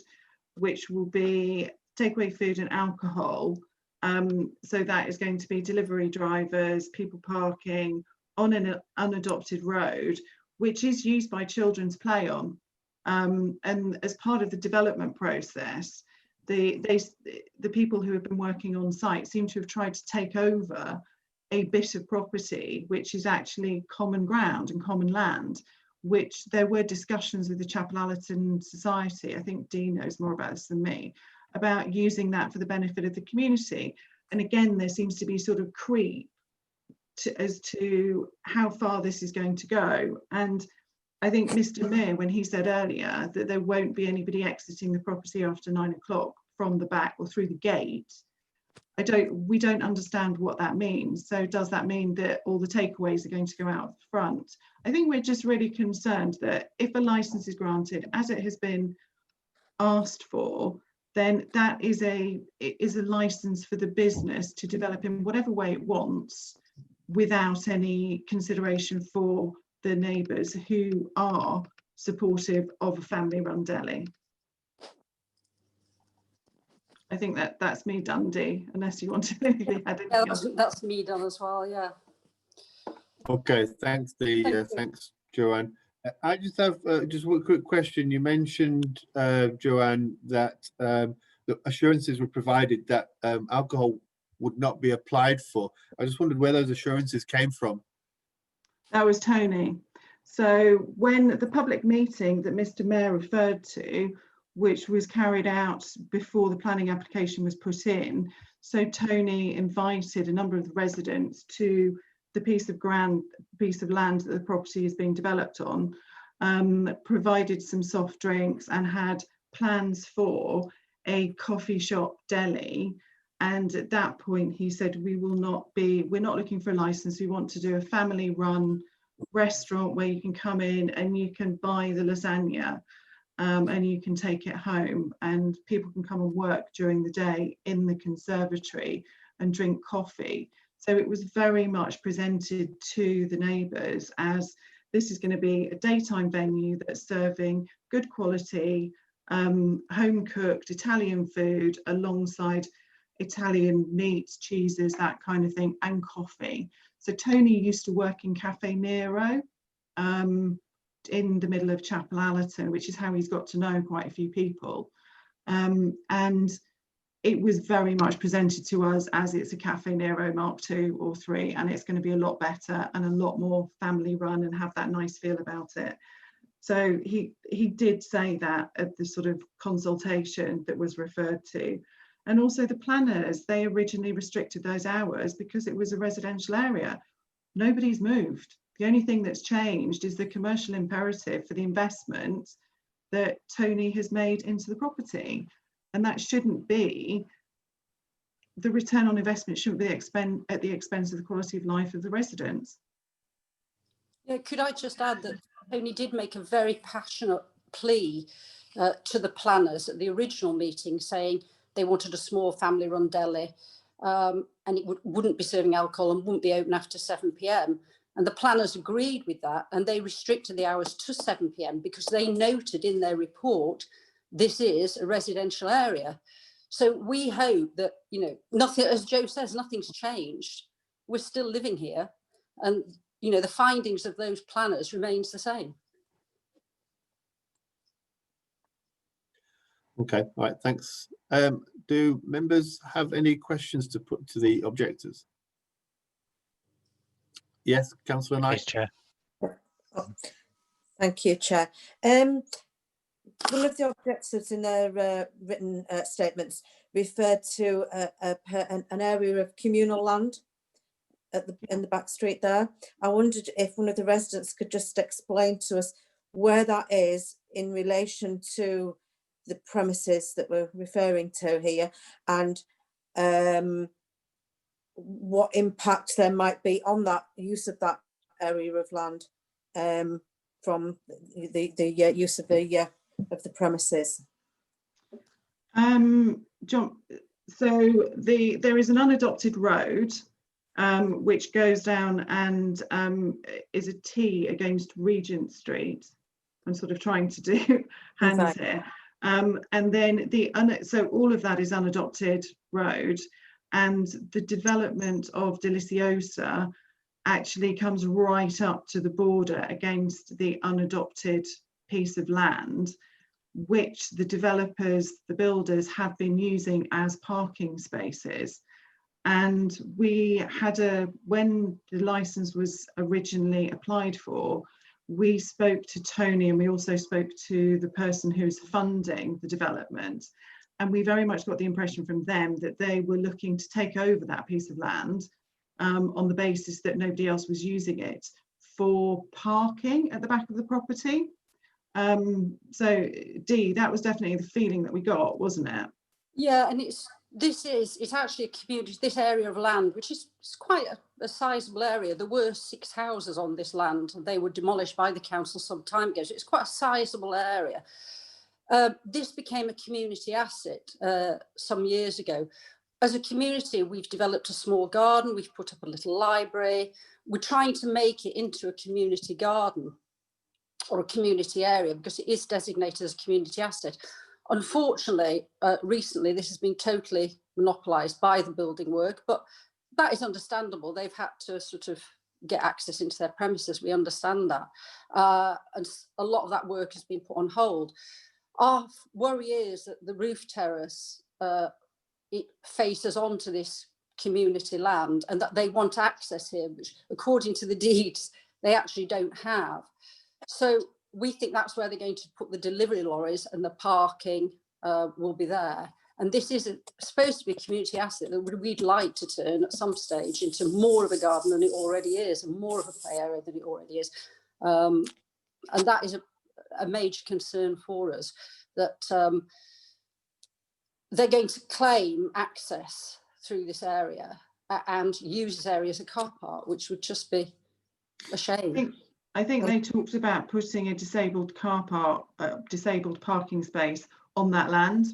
which will be takeaway food and alcohol. So that is going to be delivery drivers, people parking on an unadopted road, which is used by children to play on. And as part of the development process, the people who have been working on site seem to have tried to take over a bit of property which is actually common ground and common land, which there were discussions with the Chapel Allerton Society, I think Dean knows more about this than me, about using that for the benefit of the community. And again, there seems to be sort of creep as to how far this is going to go. And I think Mr. Mayor, when he said earlier that there won't be anybody exiting the property after 9 o'clock from the back or through the gate, we don't understand what that means. So does that mean that all the takeaways are going to go out the front? I think we're just really concerned that if a license is granted, as it has been asked for, then that is a license for the business to develop in whatever way it wants, without any consideration for the neighbours who are supportive of a family-run deli. I think that's me done, Dee, unless you want to add anything Yeah, else. that's me done as well, yeah. Okay, thanks, Dee. Thank you. Thanks, Joanne. I just have just one quick question. You mentioned, Joanne, that the assurances were provided that alcohol would not be applied for. I just wondered where those assurances came from. That was Tony. So when the public meeting that Mr. Mayor referred to, which was carried out before the planning application was put in, so Tony invited a number of the residents to the piece of land that the property is being developed on, provided some soft drinks and had plans for a coffee shop deli. And at that point he said, we're not looking for a license, we want to do a family run restaurant where you can come in and you can buy the lasagna and you can take it home, and people can come and work during the day in the conservatory and drink coffee. So it was very much presented to the neighbours as this is going to be a daytime venue that's serving good quality, home cooked Italian food alongside Italian meats, cheeses, that kind of thing, and coffee. So Tony used to work in Cafe Nero in the middle of Chapel Allerton, which is how he's got to know quite a few people. And it was very much presented to us as it's a Cafe Nero Mark II or III, and it's going to be a lot better and a lot more family run and have that nice feel about it. So he did say that at the sort of consultation that was referred to. And also the planners, they originally restricted those hours because it was a residential area. Nobody's moved. The only thing that's changed is the commercial imperative for the investment that Tony has made into the property. And that shouldn't be, the return on investment shouldn't be at the expense of the quality of life of the residents. Yeah, could I just add that Tony did make a very passionate plea to the planners at the original meeting, saying they wanted a small family-run deli and it wouldn't be serving alcohol and wouldn't be open after 7 p.m. And the planners agreed with that, and they restricted the hours to 7 p.m. because they noted in their report this is a residential area. So we hope that, you know, nothing, as Joe says, nothing's changed. We're still living here, and you know, the findings of those planners remains the same. Okay, all right, thanks. Do members have any questions to put to the objectors? Yes, Councillor Knight. Please, Chair. Oh, thank you, Chair. One of the objectives in their written statements referred to an area of communal land in the back street there. I wondered if one of the residents could just explain to us where that is in relation to the premises that we're referring to here, and what impact there might be on that use of that area of land from the use of the premises. John, so there is an unadopted road which goes down and is a T against Regent Street. I'm sort of trying to do hands here. And then so all of that is unadopted road, and the development of Deliciosa actually comes right up to the border against the unadopted piece of land, which the developers, the builders, have been using as parking spaces. And we had when the license was originally applied for, we spoke to Tony, and we also spoke to the person who's funding the development. And we very much got the impression from them that they were looking to take over that piece of land on the basis that nobody else was using it for parking at the back of the property. So Dee, that was definitely the feeling that we got, wasn't it? Yeah, and it's actually a community, this area of land, which is quite a sizable area. There were 6 houses on this land, and they were demolished by the council some time ago. So it's quite a sizable area. This became a community asset some years ago, as a community, we've developed a small garden, we've put up a little library. We're trying to make it into a community garden or a community area because it is designated as a community asset. Unfortunately, recently this has been totally monopolised by the building work, but that is understandable. They've had to sort of get access into their premises. We understand that. And a lot of that work has been put on hold. Our worry is that the roof terrace, it faces onto this community land and that they want access here, which according to the deeds, they actually don't have. So we think that's where they're going to put the delivery lorries and the parking will be there. And this is supposed to be a community asset that we'd like to turn at some stage into more of a garden than it already is and more of a play area than it already is. And that is a major concern for us, that they're going to claim access through this area and use this area as a car park, which would just be a shame. I think they talked about putting a disabled car park, disabled parking space on that land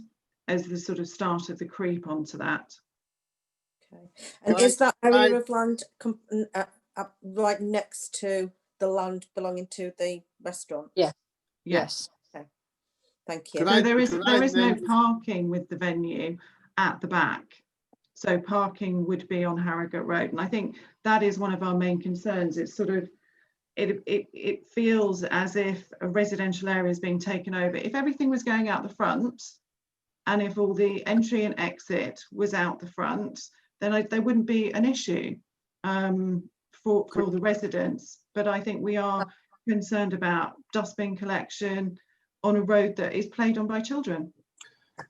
as the sort of start of the creep onto that. Okay. And is that area of land right next to the land belonging to the restaurant? Yeah. Yes. Okay. Thank you. So there is no parking with the venue at the back. So parking would be on Harrogate Road. And I think that is one of our main concerns. It's sort of, it feels as if a residential area is being taken over. If everything was going out the front and if all the entry and exit was out the front, then there wouldn't be an issue for the residents. But I think we are concerned about dustbin collection on a road that is played on by children.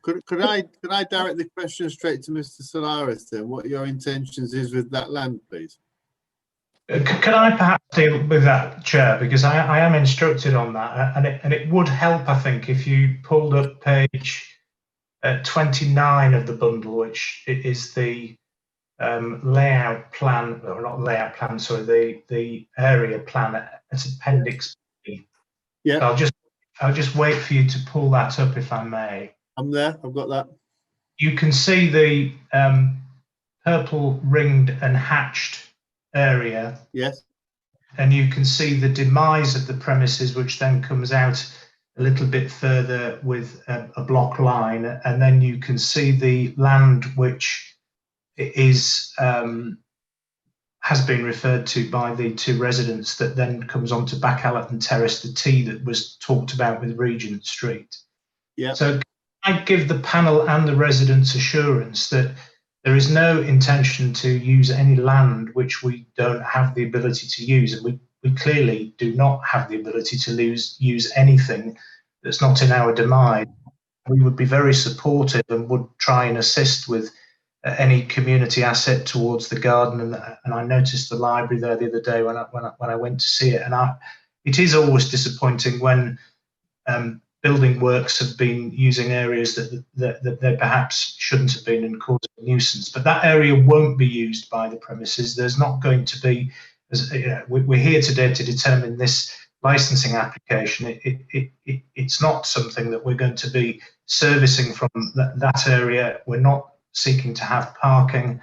Could I direct the question straight to Mr. Solaris then? What your intentions is with that land, please? Can I perhaps deal with that, Chair, because I am instructed on that, and it would help, I think, if you pulled up page 29 of the bundle, which is the layout plan, or not layout plan, sorry, the area plan. It's Appendix B. Yeah. So I'll just wait for you to pull that up, if I may. I'm there. I've got that. You can see the purple ringed and hatched area. Yes. And you can see the demise of the premises, which then comes out a little bit further with a block line. And then you can see the land which is has been referred to by the two residents, that then comes on to Backallerton Terrace, the T that was talked about with Regent Street. Yeah. So I give the panel and the residents assurance that there is no intention to use any land which we don't have the ability to use, and we clearly do not have the ability to use anything that's not in our demise. We would be very supportive and would try and assist with any community asset towards the garden. And I noticed the library there the other day when I went to see it, and it is always disappointing when building works have been using areas that they perhaps shouldn't have been and causing a nuisance. But that area won't be used by the premises. There's not going to be, we're here today to determine this licensing application. It's not something that we're going to be servicing from that area. We're not seeking to have parking.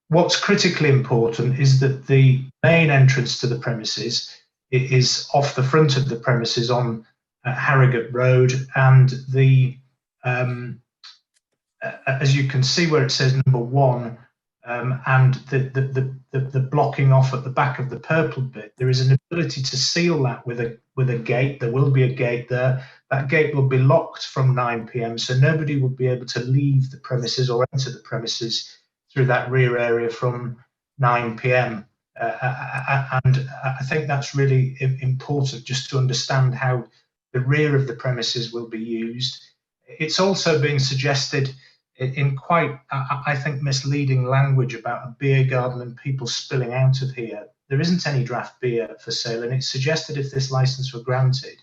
What's critically important is that the main entrance to the premises is off the front of the premises on Harrogate Road, and the as you can see where it says number 1 and the blocking off at the back of the purple bit, there is an ability to seal that with a gate. There will be a gate there. That gate will be locked from 9 p.m. so nobody will be able to leave the premises or enter the premises through that rear area from 9 p.m. And I think that's really important, just to understand how the rear of the premises will be used. It's also being suggested in quite, I think, misleading language about a beer garden and people spilling out of here. There isn't any draft beer for sale, and it's suggested if this license were granted,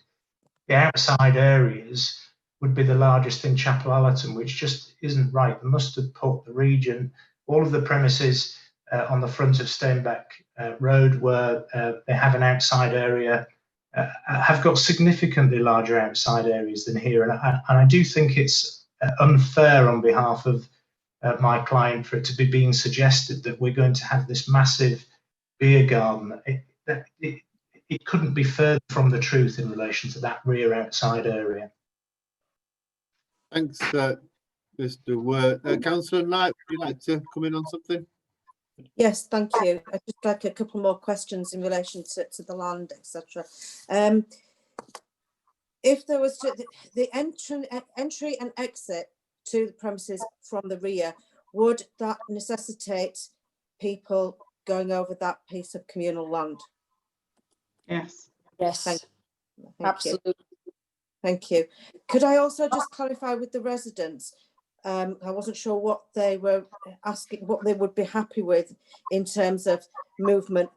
the outside areas would be the largest in Chapel Allerton, which just isn't right. The Mustard Port, the region, all of the premises on the front of Steinbeck Road, where they have an outside area, have got significantly larger outside areas than here, and I do think it's unfair on behalf of my client for it to be being suggested that we're going to have this massive beer garden. It couldn't be further from the truth in relation to that rear outside area. Thanks, Mr. Word. Councillor Knight, would you like to come in on something? Yes, thank you. I'd just like a couple more questions in relation to the land, etc. If there was the entry and exit to the premises from the rear, would that necessitate people going over that piece of communal land? Yes. Yes, Thank absolutely. you. Thank you. Could I also just clarify with the residents? I wasn't sure what they were asking, what they would be happy with in terms of movement,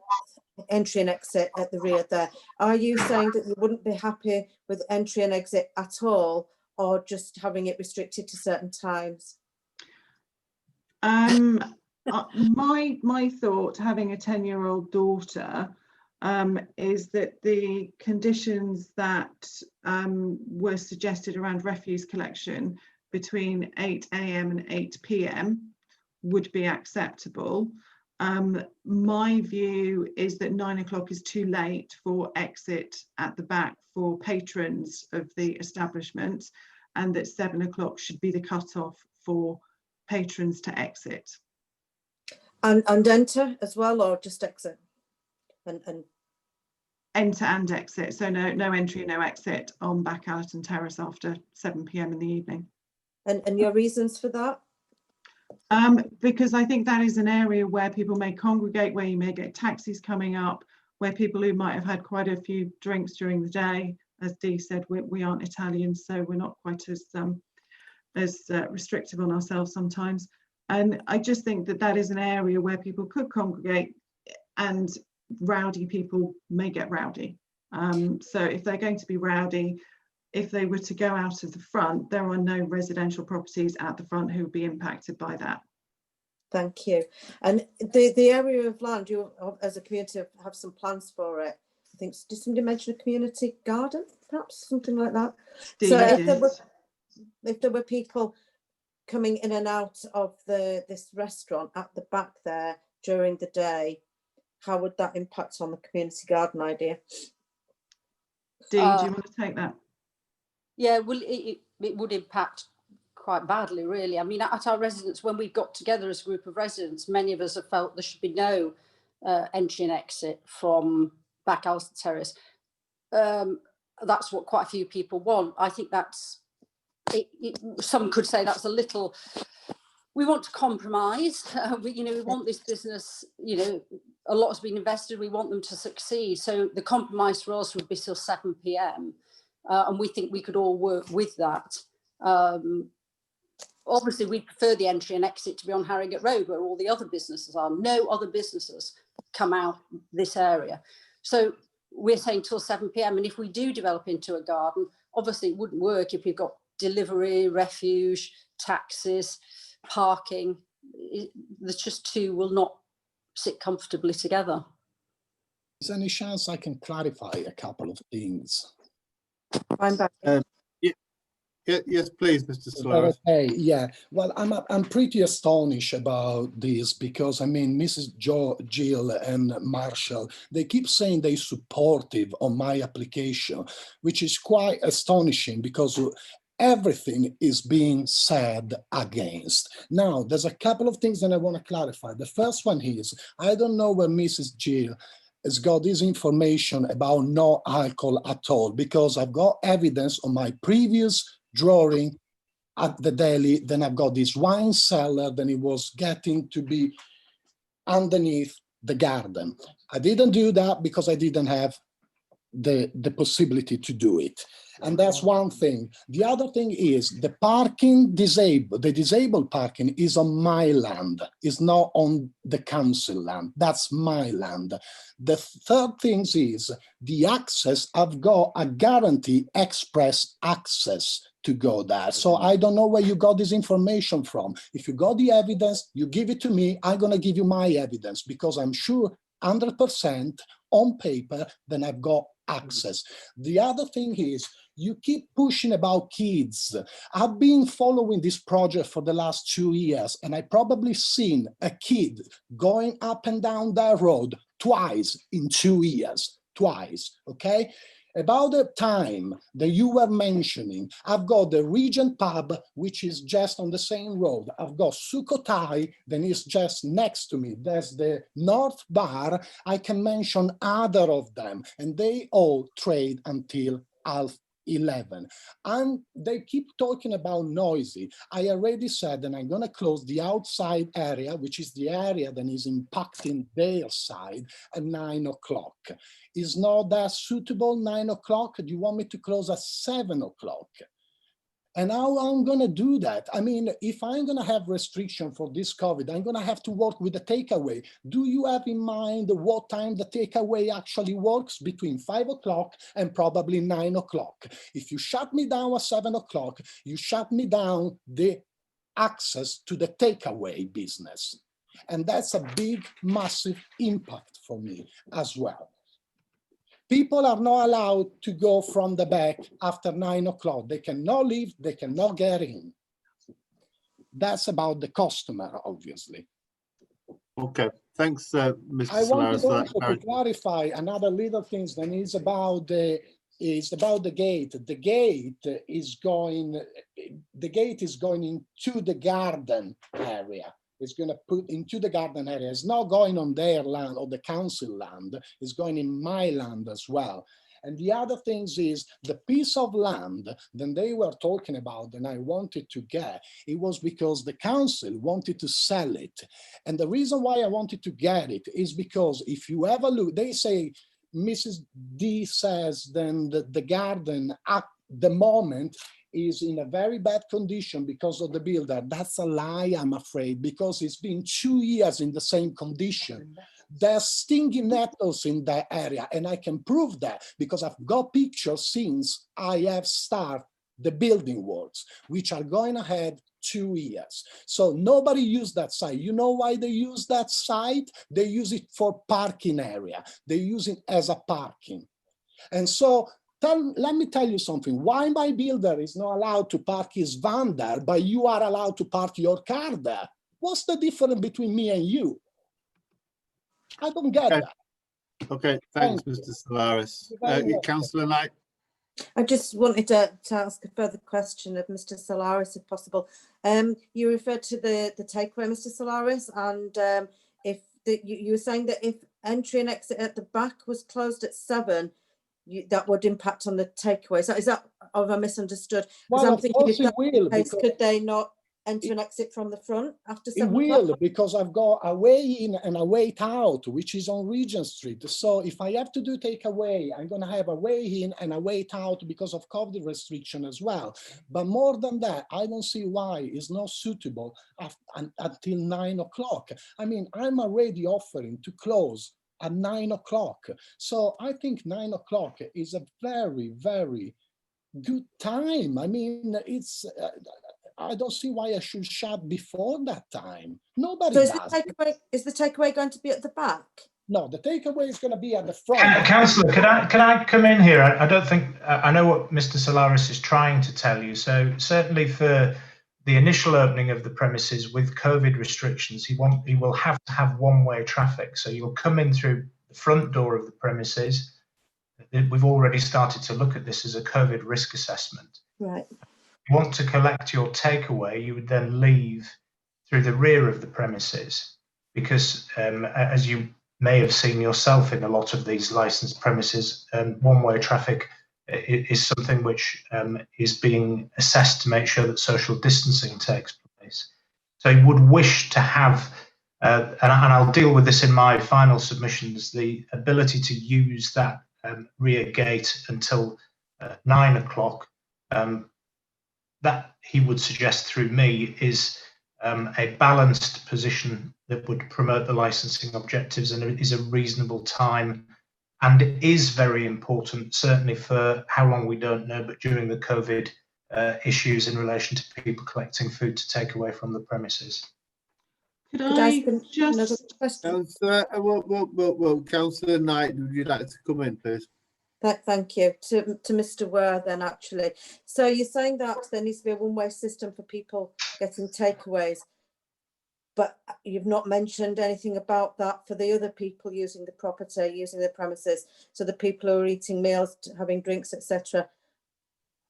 entry and exit at the rear there. Are you saying that you wouldn't be happy with entry and exit at all, or just having it restricted to certain times? My thought, having a 10-year-old daughter, is that the conditions that were suggested around refuse collection between 8 AM and 8 PM would be acceptable. My view is that 9 o'clock is too late for exit at the back for patrons of the establishment, and that 7 o'clock should be the cutoff for patrons to exit. And enter as well, or just exit? And Enter and exit, so no entry, no exit on Back Allerton Terrace after 7 PM in the evening. And your reasons for that? Because I think that is an area where people may congregate, where you may get taxis coming up, where people who might have had quite a few drinks during the day, as Dee said, we aren't Italians, so we're not quite as restrictive on ourselves sometimes. And I just think that that is an area where people could congregate, and rowdy people may get rowdy. So if they're going to be rowdy, if they were to go out of the front, there are no residential properties at the front who would be impacted by that. Thank you. And the area of land, you as a community have some plans for it. I think, did somebody mention a community garden, perhaps something like that? So if there were people coming in and out of this restaurant at the back there during the day, how would that impact on the community garden idea? Dee, do you want to take that? Yeah, well, it would impact quite badly, really. I mean, at our residence, when we got together as a group of residents, many of us have felt there should be no entry and exit from Back Allerton Terrace. That's what quite a few people want. I think that's, some could say that's a little, we want to compromise. We want this business, a lot has been invested, we want them to succeed. So the compromise for us would be till 7 PM. And we think we could all work with that. Obviously, we prefer the entry and exit to be on Harrogate Road, where all the other businesses are. No other businesses come out this area. So we're saying till 7 PM. And if we do develop into a garden, obviously it wouldn't work if we've got delivery, refuge, taxis, parking. The just two will not sit comfortably together. Is there any chance I can clarify a couple of things? Yes, please, Mr. Solera. Okay, yeah. Well, I'm pretty astonished about this because, I mean, Mrs. Jill and Marshall, they keep saying they're supportive on my application, which is quite astonishing because everything is being said against. Now, there's a couple of things that I want to clarify. The first one is, I don't know where Mrs. Jill has got this information about no alcohol at all, because I've got evidence on my previous drawing at the deli, then I've got this wine cellar, then it was getting to be underneath the garden. I didn't do that because I didn't have the possibility to do it. And that's one thing. The other thing is the parking the disabled parking is on my land, is not on the council land. That's my land. The third thing is the access, I've got a guarantee express access to go there. So I don't know where you got this information from. If you got the evidence, you give it to me, I'm gonna give you my evidence because I'm sure 100% on paper, then I've got access. The other thing is, you keep pushing about kids. I've been following this project for the last 2 years, and I probably seen a kid going up and down that road twice in 2 years, twice, okay? About the time that you were mentioning, I've got the Regent Pub, which is just on the same road. I've got Sukhothai, then is just next to me. There's the North Bar. I can mention other of them, and they all trade until 11. And they keep talking about noisy. I already said that I'm going to close the outside area, which is the area that is impacting their side, at 9 o'clock. Is not that suitable, 9 o'clock? Do you want me to close at 7 o'clock? And how I'm going to do that? I mean, if I'm going to have restriction for this COVID, I'm going to have to work with the takeaway. Do you have in mind what time the takeaway actually works? Between 5 o'clock and probably 9 o'clock. If you shut me down at 7 o'clock, you shut me down the access to the takeaway business. And that's a big, massive impact for me as well. People are not allowed to go from the back after 9 o'clock. They cannot leave, they cannot get in. That's about the customer, obviously. Okay, thanks, Mr. I wanted Solaris. also to clarify another little thing that is about the gate. The gate is going into the garden area. It's going to put into the garden area. It's not going on their land or the council land. It's going in my land as well. And the other things is the piece of land that they were talking about and I wanted to get, it was because the council wanted to sell it. And the reason why I wanted to get it is because if you ever look, they say, Mrs. D says then the garden at the moment is in a very bad condition because of the builder. That's a lie, I'm afraid, because it's been 2 years in the same condition. There's stinging nettles in that area, and I can prove that because I've got pictures since I have started the building works, which are going ahead 2 years. So nobody used that site. You know why they use that site? They use it for parking area. They use it as a parking. And so let me tell you something. Why my builder is not allowed to park his van there, but you are allowed to park your car there? What's the difference between me and you? I don't get that. Okay, thanks, Mr. Solaris. Councillor Knight. I just wanted to ask a further question of Mr. Solaris, if possible. You referred to the takeaway, Mr. Solaris, and you were saying that if entry and exit at the back was closed at 7, that would impact on the takeaway. So is that, or have I misunderstood? Well, of course it will. Could they not enter and exit from the front after 7 o'clock? It will, because I've got a way in and a way out, which is on Regent Street. So if I have to do takeaway, I'm going to have a way in and a way out because of COVID restriction as well. But more than that, I don't see why it's not suitable until 9 o'clock. I mean, I'm already offering to close at 9 o'clock. So I think 9 o'clock is a very, very good time. I mean, it's, I don't see why I should shut before that time. Nobody does. Is the takeaway going to be at the back? No, the takeaway is going to be at the front. Councillor, can I come in here? I don't think, I know what Mr. Solaris is trying to tell you. So certainly for the initial opening of the premises with COVID restrictions, he will have to have one-way traffic. So you'll come in through the front door of the premises. We've already started to look at this as a COVID risk assessment. Right. If you want to collect your takeaway, you would then leave through the rear of the premises, because as you may have seen yourself in a lot of these licensed premises, one-way traffic is something which is being assessed to make sure that social distancing takes place. So you would wish to have, and I'll deal with this in my final submissions, the ability to use that rear gate until 9 o'clock. That he would suggest through me is a balanced position that would promote the licensing objectives, and it is a reasonable time. And it is very important, certainly for how long we don't know, but during the COVID issues in relation to people collecting food to take away from the premises. Could Could I I ask another just, question? Councillor, Councillor Knight, would you like to come in, please? Thank you. To Mr. Ware then, actually. So you're saying that there needs to be a one-way system for people getting takeaways, but you've not mentioned anything about that for the other people using the property, using the premises. So the people who are eating meals, having drinks, etc.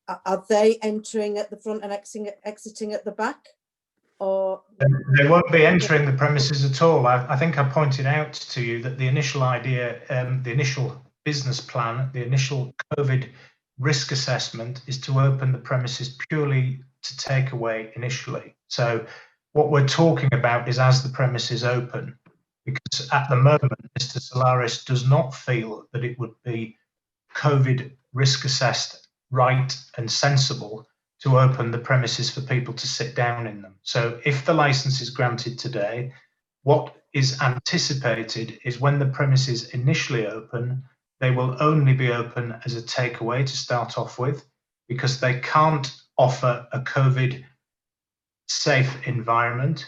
Are they entering at the front and exiting at the back? Or they won't be entering the premises at all. I think I pointed out to you that the initial idea, the initial business plan, the initial COVID risk assessment is to open the premises purely to take away initially. So what we're talking about is as the premises open, because at the moment, Mr. Solaris does not feel that it would be COVID risk assessed right and sensible to open the premises for people to sit down in them. So if the license is granted today, what is anticipated is when the premises initially open, they will only be open as a takeaway to start off with, because they can't offer a COVID safe environment.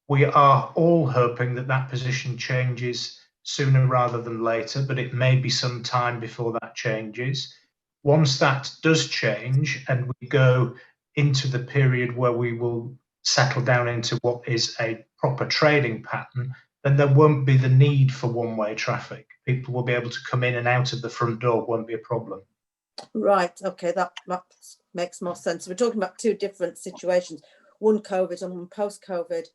We are all hoping that that position changes sooner rather than later, but it may be some time before that changes. Once that does change and we go into the period where we will settle down into what is a proper trading pattern, then there won't be the need for one-way traffic. People will be able to come in and out of the front door, won't be a problem. right, okay, that makes more sense. We're talking about two different situations, one COVID and one post-COVID.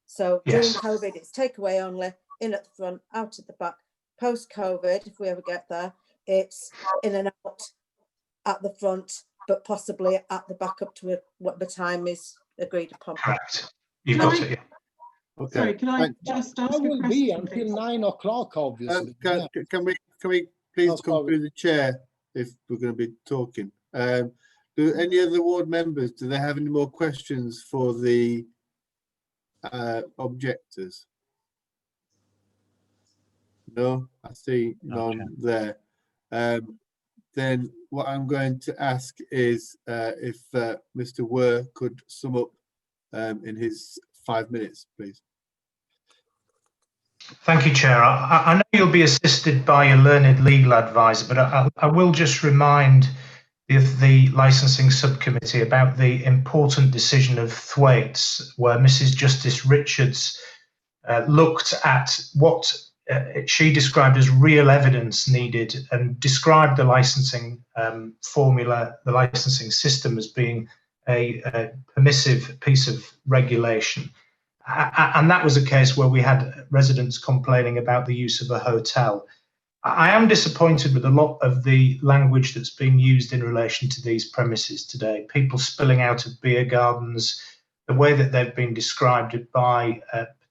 So during Yes. COVID, it's takeaway only, in at the front, out at the back. Post-COVID, if we ever get there, it's in and out at the front, but possibly at the back up to what the time is agreed upon. Correct. You've Can got I- it. Okay. sorry, can I Thank- just That ask a will be question, until please? 9 o'clock, obviously. Yeah. Can we please Oh, come sorry. through the chair if we're going to be talking? Do any other ward members, do they have any more questions for the objectors? No, I see none there. Then what I'm going to ask is if Mr. Were could sum up in his 5 minutes, please. Thank you, Chair. I know you'll be assisted by a learned legal advisor, but I will just remind the licensing subcommittee about the important decision of Thwaites, where Mrs. Justice Richards looked at what she described as real evidence needed and described the licensing formula, the licensing system, as being a permissive piece of regulation. And that was a case where we had residents complaining about the use of a hotel. I am disappointed with a lot of the language that's being used in relation to these premises today. People spilling out of beer gardens, the way that they've been described by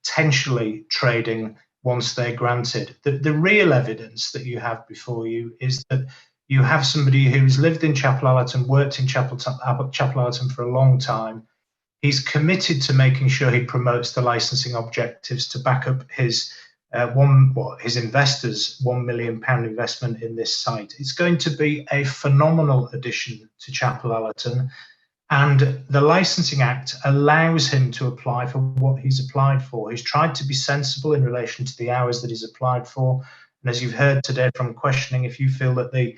potentially trading once they're granted. The real evidence that you have before you is that you have somebody who's lived in Chapel Allerton, worked in Chapel Allerton for a long time. He's committed to making sure he promotes the licensing objectives to back up his his investors' £1 million investment in this site. It's going to be a phenomenal addition to Chapel Allerton, and the Licensing Act allows him to apply for what he's applied for. He's tried to be sensible in relation to the hours that he's applied for, and as you've heard today from questioning, if you feel that the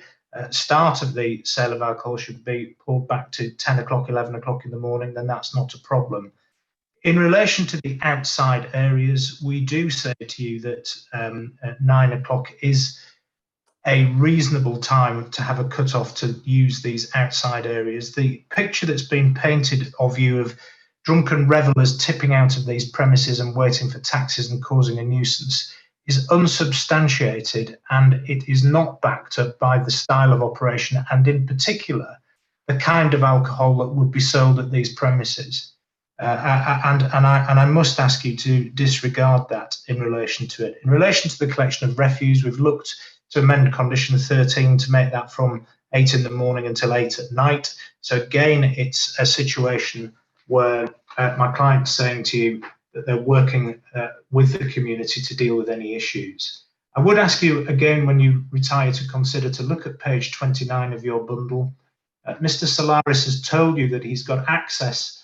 start of the sale of alcohol should be pulled back to 10 o'clock, 11 o'clock in the morning, then that's not a problem. In relation to the outside areas, we do say to you that at 9 o'clock is a reasonable time to have a cut-off to use these outside areas. The picture that's been painted of you of drunken revellers tipping out of these premises and waiting for taxis and causing a nuisance is unsubstantiated, and it is not backed up by the style of operation and in particular the kind of alcohol that would be sold at these premises. And I must ask you to disregard that in relation to it. In relation to the collection of refuse, we've looked to amend condition 13 to make that from 8 in the morning until 8 at night. So again, it's a situation where my client's saying to you that they're working with the community to deal with any issues. I would ask you again, when you retire, to consider to look at page 29 of your bundle. Mr. Solaris has told you that he's got access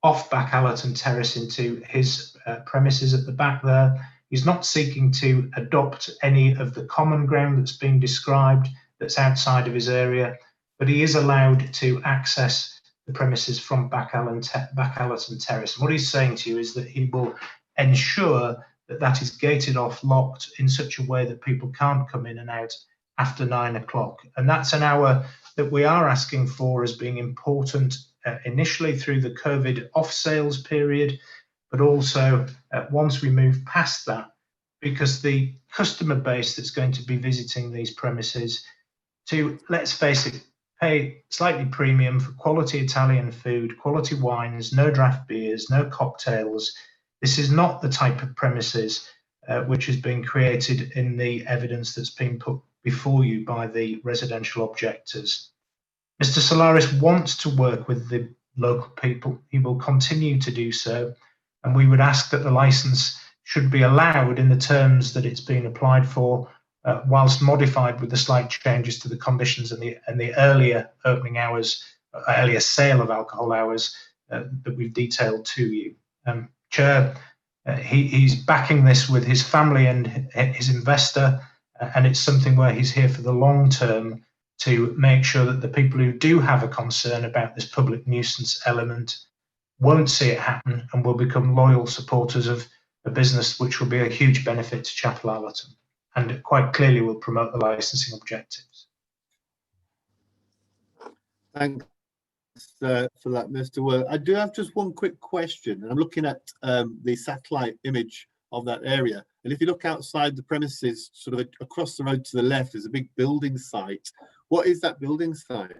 off Back Allerton Terrace into his premises at the back there. He's not seeking to adopt any of the common ground that's been described that's outside of his area, but he is allowed to access the premises from Backallerton Terrace. And what he's saying to you is that he will ensure that that is gated off, locked in such a way that people can't come in and out after 9 o'clock. And that's an hour that we are asking for as being important initially through the COVID off sales period, but also once we move past that, because the customer base that's going to be visiting these premises to, let's face it, pay slightly premium for quality Italian food, quality wines, no draft beers, no cocktails. This is not the type of premises which has been created in the evidence that's been put before you by the residential objectors. Mr. Solaris wants to work with the local people. He will continue to do so. And we would ask that the licence should be allowed in the terms that it's been applied for, whilst modified with the slight changes to the conditions and the earlier opening hours, earlier sale of alcohol hours that we've detailed to you. Chair, he's backing this with his family and his investor, and it's something where he's here for the long term to make sure that the people who do have a concern about this public nuisance element won't see it happen and will become loyal supporters of a business which will be a huge benefit to Chapel Allerton and quite clearly will promote the licensing objectives. Thanks for that, Mr. Word. I do have just one quick question. I'm looking at the satellite image of that area. And if you look outside the premises, sort of across the road to the left, there's a big building site. What is that building site?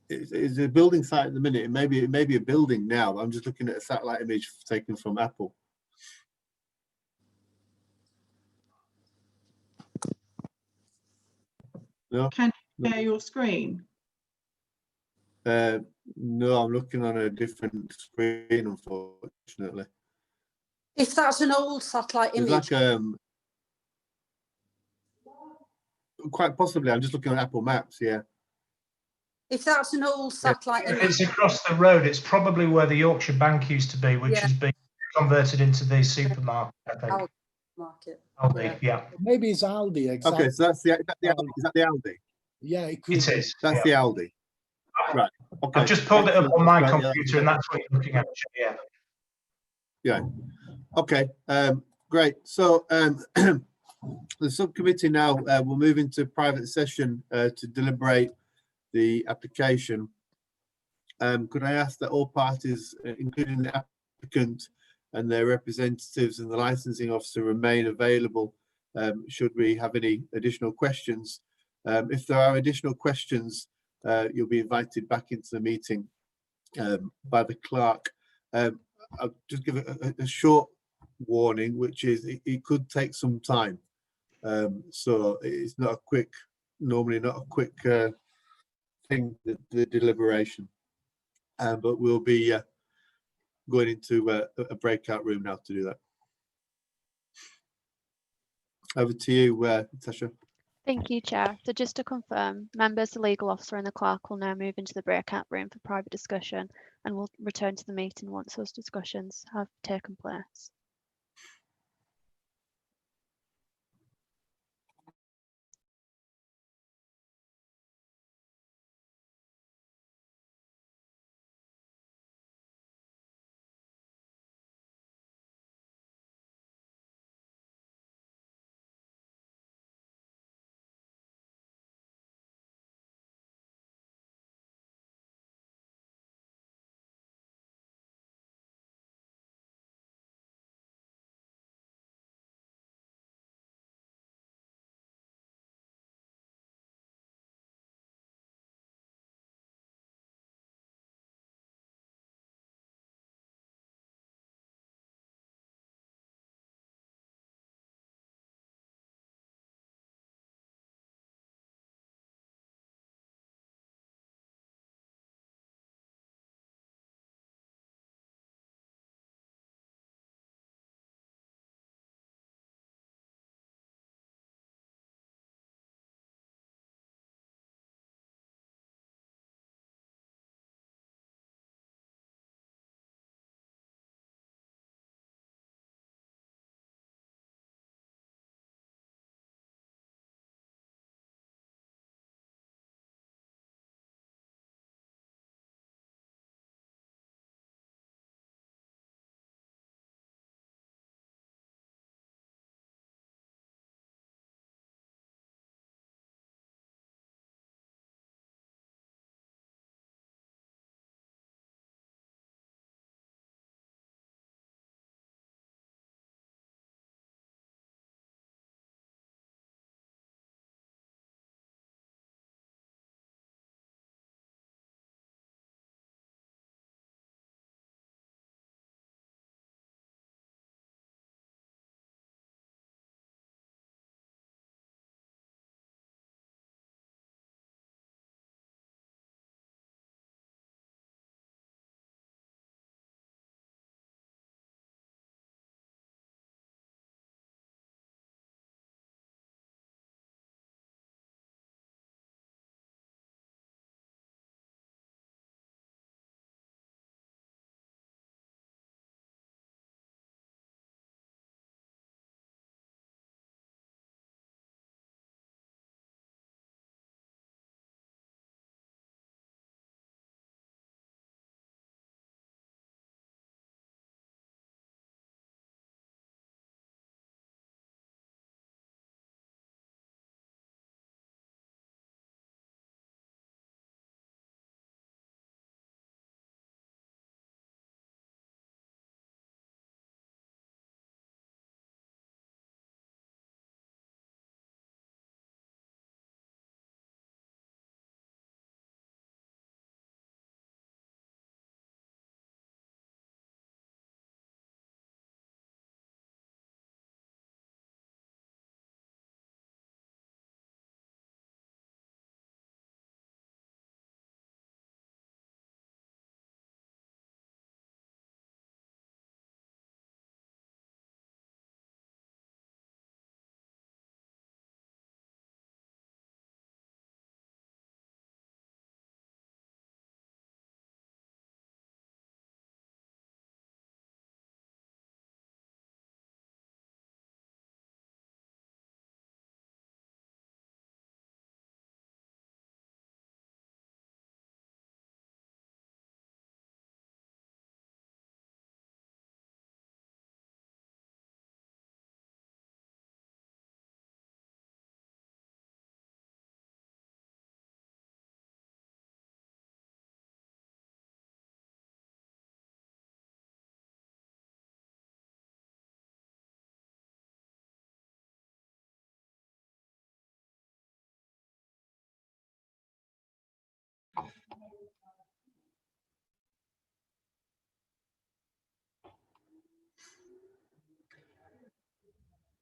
It's a building site at the minute. It may be a building now. I'm just looking at a satellite image taken from Apple. No? Can you share your screen? No, I'm looking on a different screen, unfortunately. If that's an old satellite It's image, like quite possibly. I'm just looking on Apple Maps. Yeah. if that's an old satellite image, It's across the road. It's probably where the Yorkshire Bank used to be, which has been converted into the supermarket, I think. Aldi market. Aldi, yeah. Maybe it's Aldi, exactly. Okay, so that's the Aldi. Is that the Aldi? Yeah, it could It be. is. That's the Aldi. Right. Okay. I've just pulled it up Excellent. on my That's great. computer, and that's what you're looking at. Yeah. Yeah. Okay. Great. So the subcommittee now will move into private session to deliberate the application. Could I ask that all parties, including the applicant and their representatives and the licensing officer, remain available should we have any additional questions? If there are additional questions, you'll be invited back into the meeting by the clerk. I'll just give a short warning, which is it could take some time. So it's not a quick, normally not a quick thing, the deliberation. But we'll be going into a breakout room now to do that. Over to you, Tasha. Thank you, Chair. So just to confirm, members, the legal officer and the clerk will now move into the breakout room for private discussion and will return to the meeting once those discussions have taken place.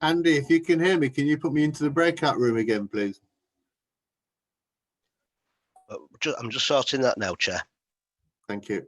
Andy, if you can hear me, can you put me into the breakout room again, please? I'm just sorting that now, Chair. Thank you.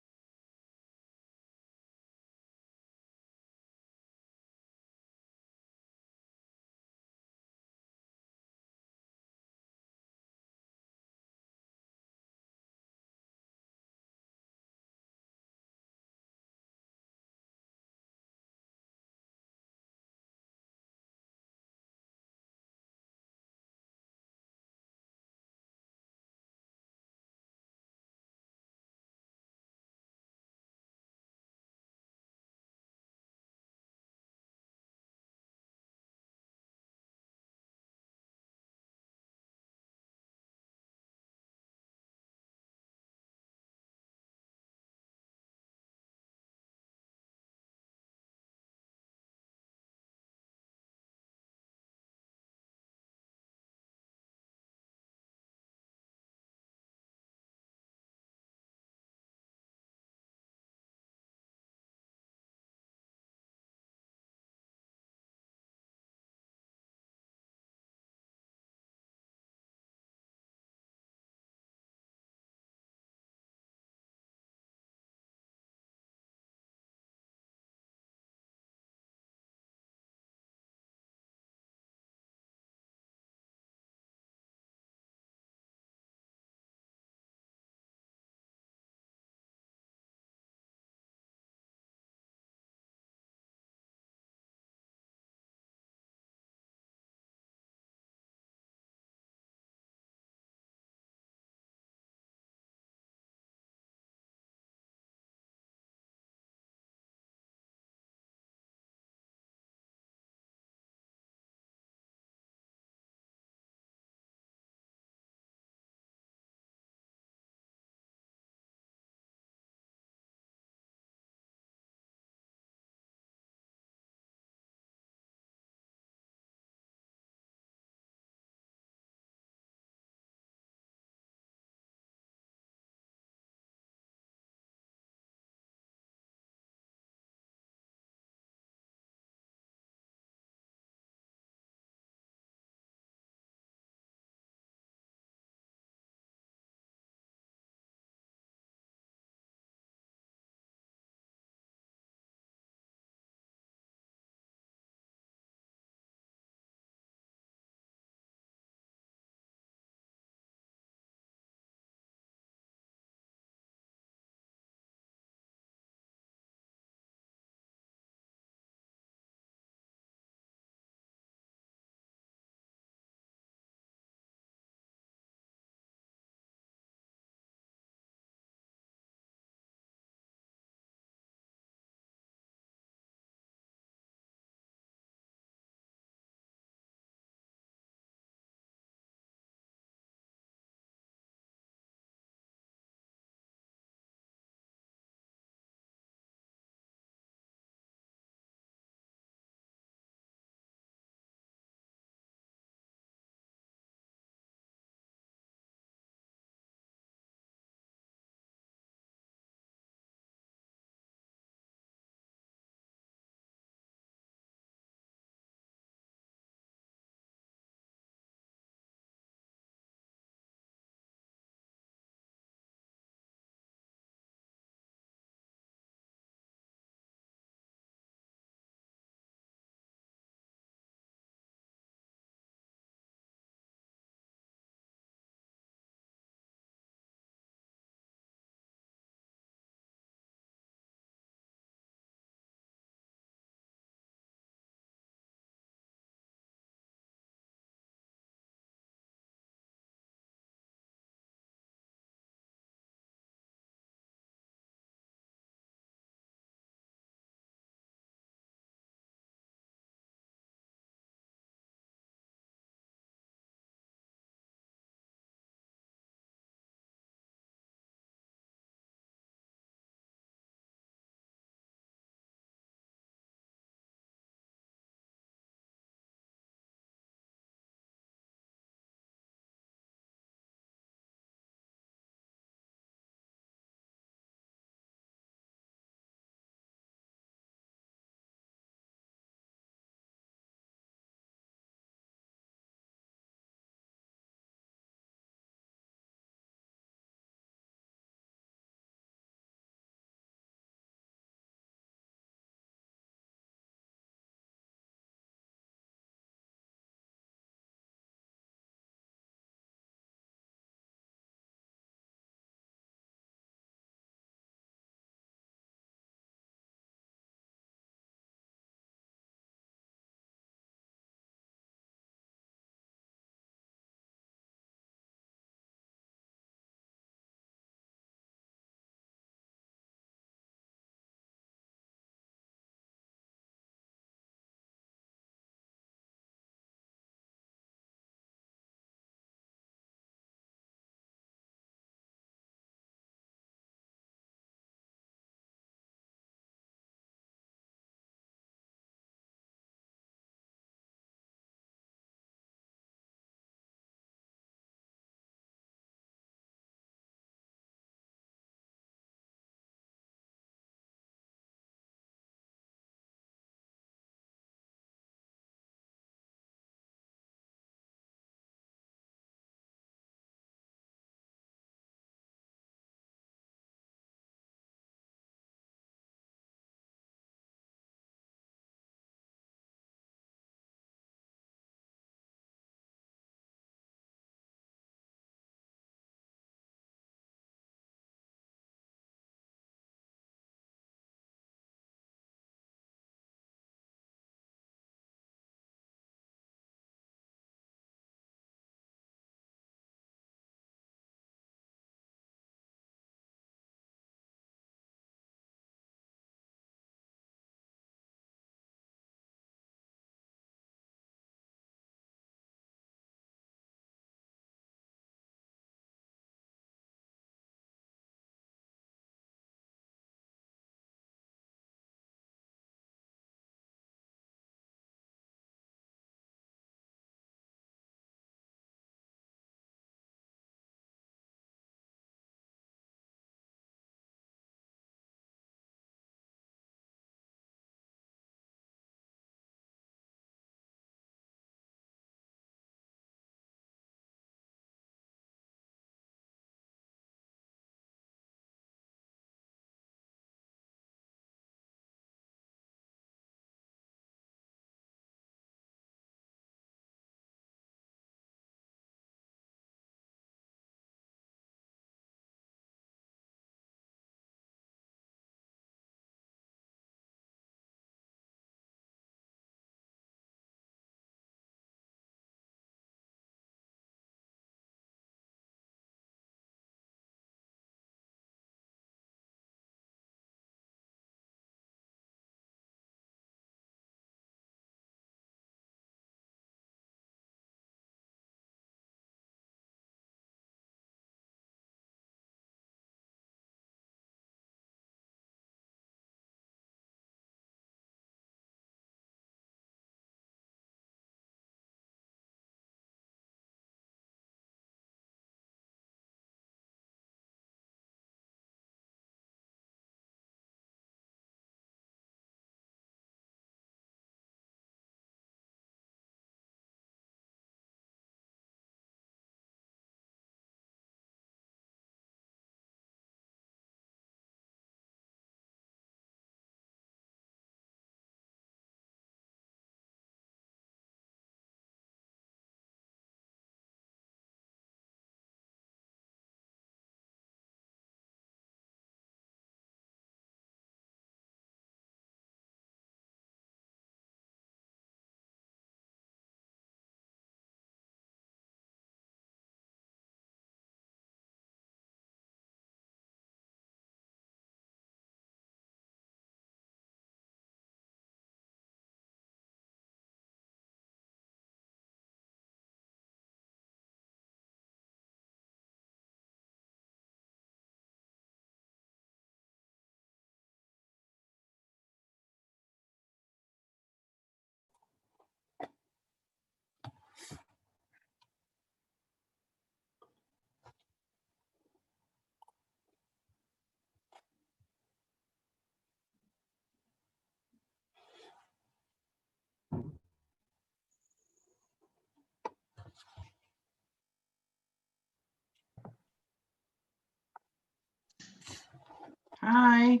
Hi.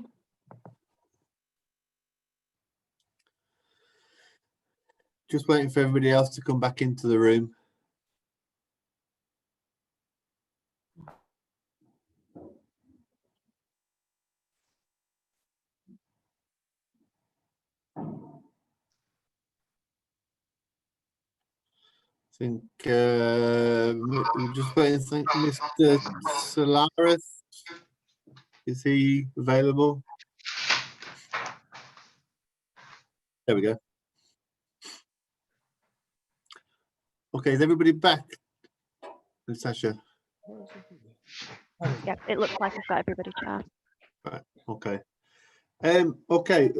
Just waiting for everybody else to come back into the room. I think we're just waiting. I think Mr. Solaris, is he available? There we go. Okay, is everybody back, Natasha? Yep, it looks like we've got everybody, Chair. Right. Okay. Okay.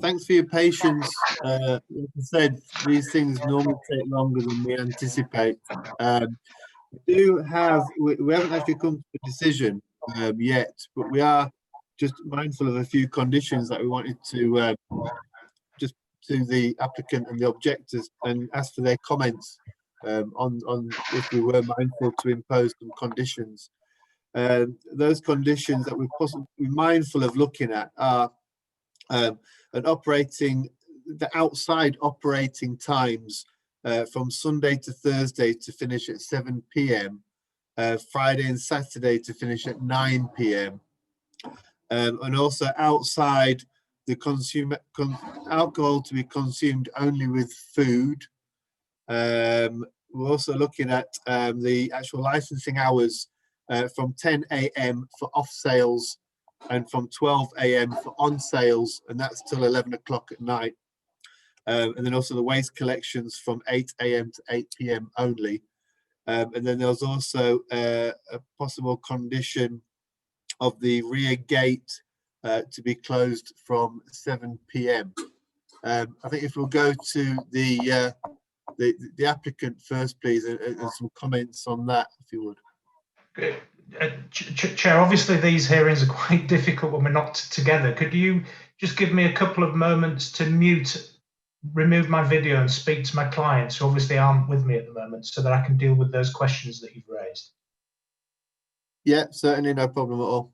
Thanks for your patience. Like I said, these things normally take longer than we anticipate. We haven't actually come to a decision yet, but we are just mindful of a few conditions that we wanted to just to the applicant and the objectors and ask for their comments on if we were mindful to impose some conditions. Those conditions that we're possibly mindful of looking at are the outside operating times from Sunday to Thursday to finish at 7 p.m, Friday and Saturday to finish at 9 p.m, and also outside the alcohol to be consumed only with food. We're also looking at the actual licensing hours from 10 a.m. for off sales and from 12 a.m. for on sales, and that's till 11 o'clock at night. And then also the waste collections from 8 a.m. to 8 p.m. only. And then there's also a possible condition of the rear gate to be closed from 7 p.m. I think if we'll go to the applicant first, please, and some comments on that, if you would. Chair, obviously these hearings are quite difficult when we're not together. Could you just give me a couple of moments to remove my video and speak to my clients who obviously aren't with me at the moment so that I can deal with those questions that you've raised? Yeah, certainly, no problem at all.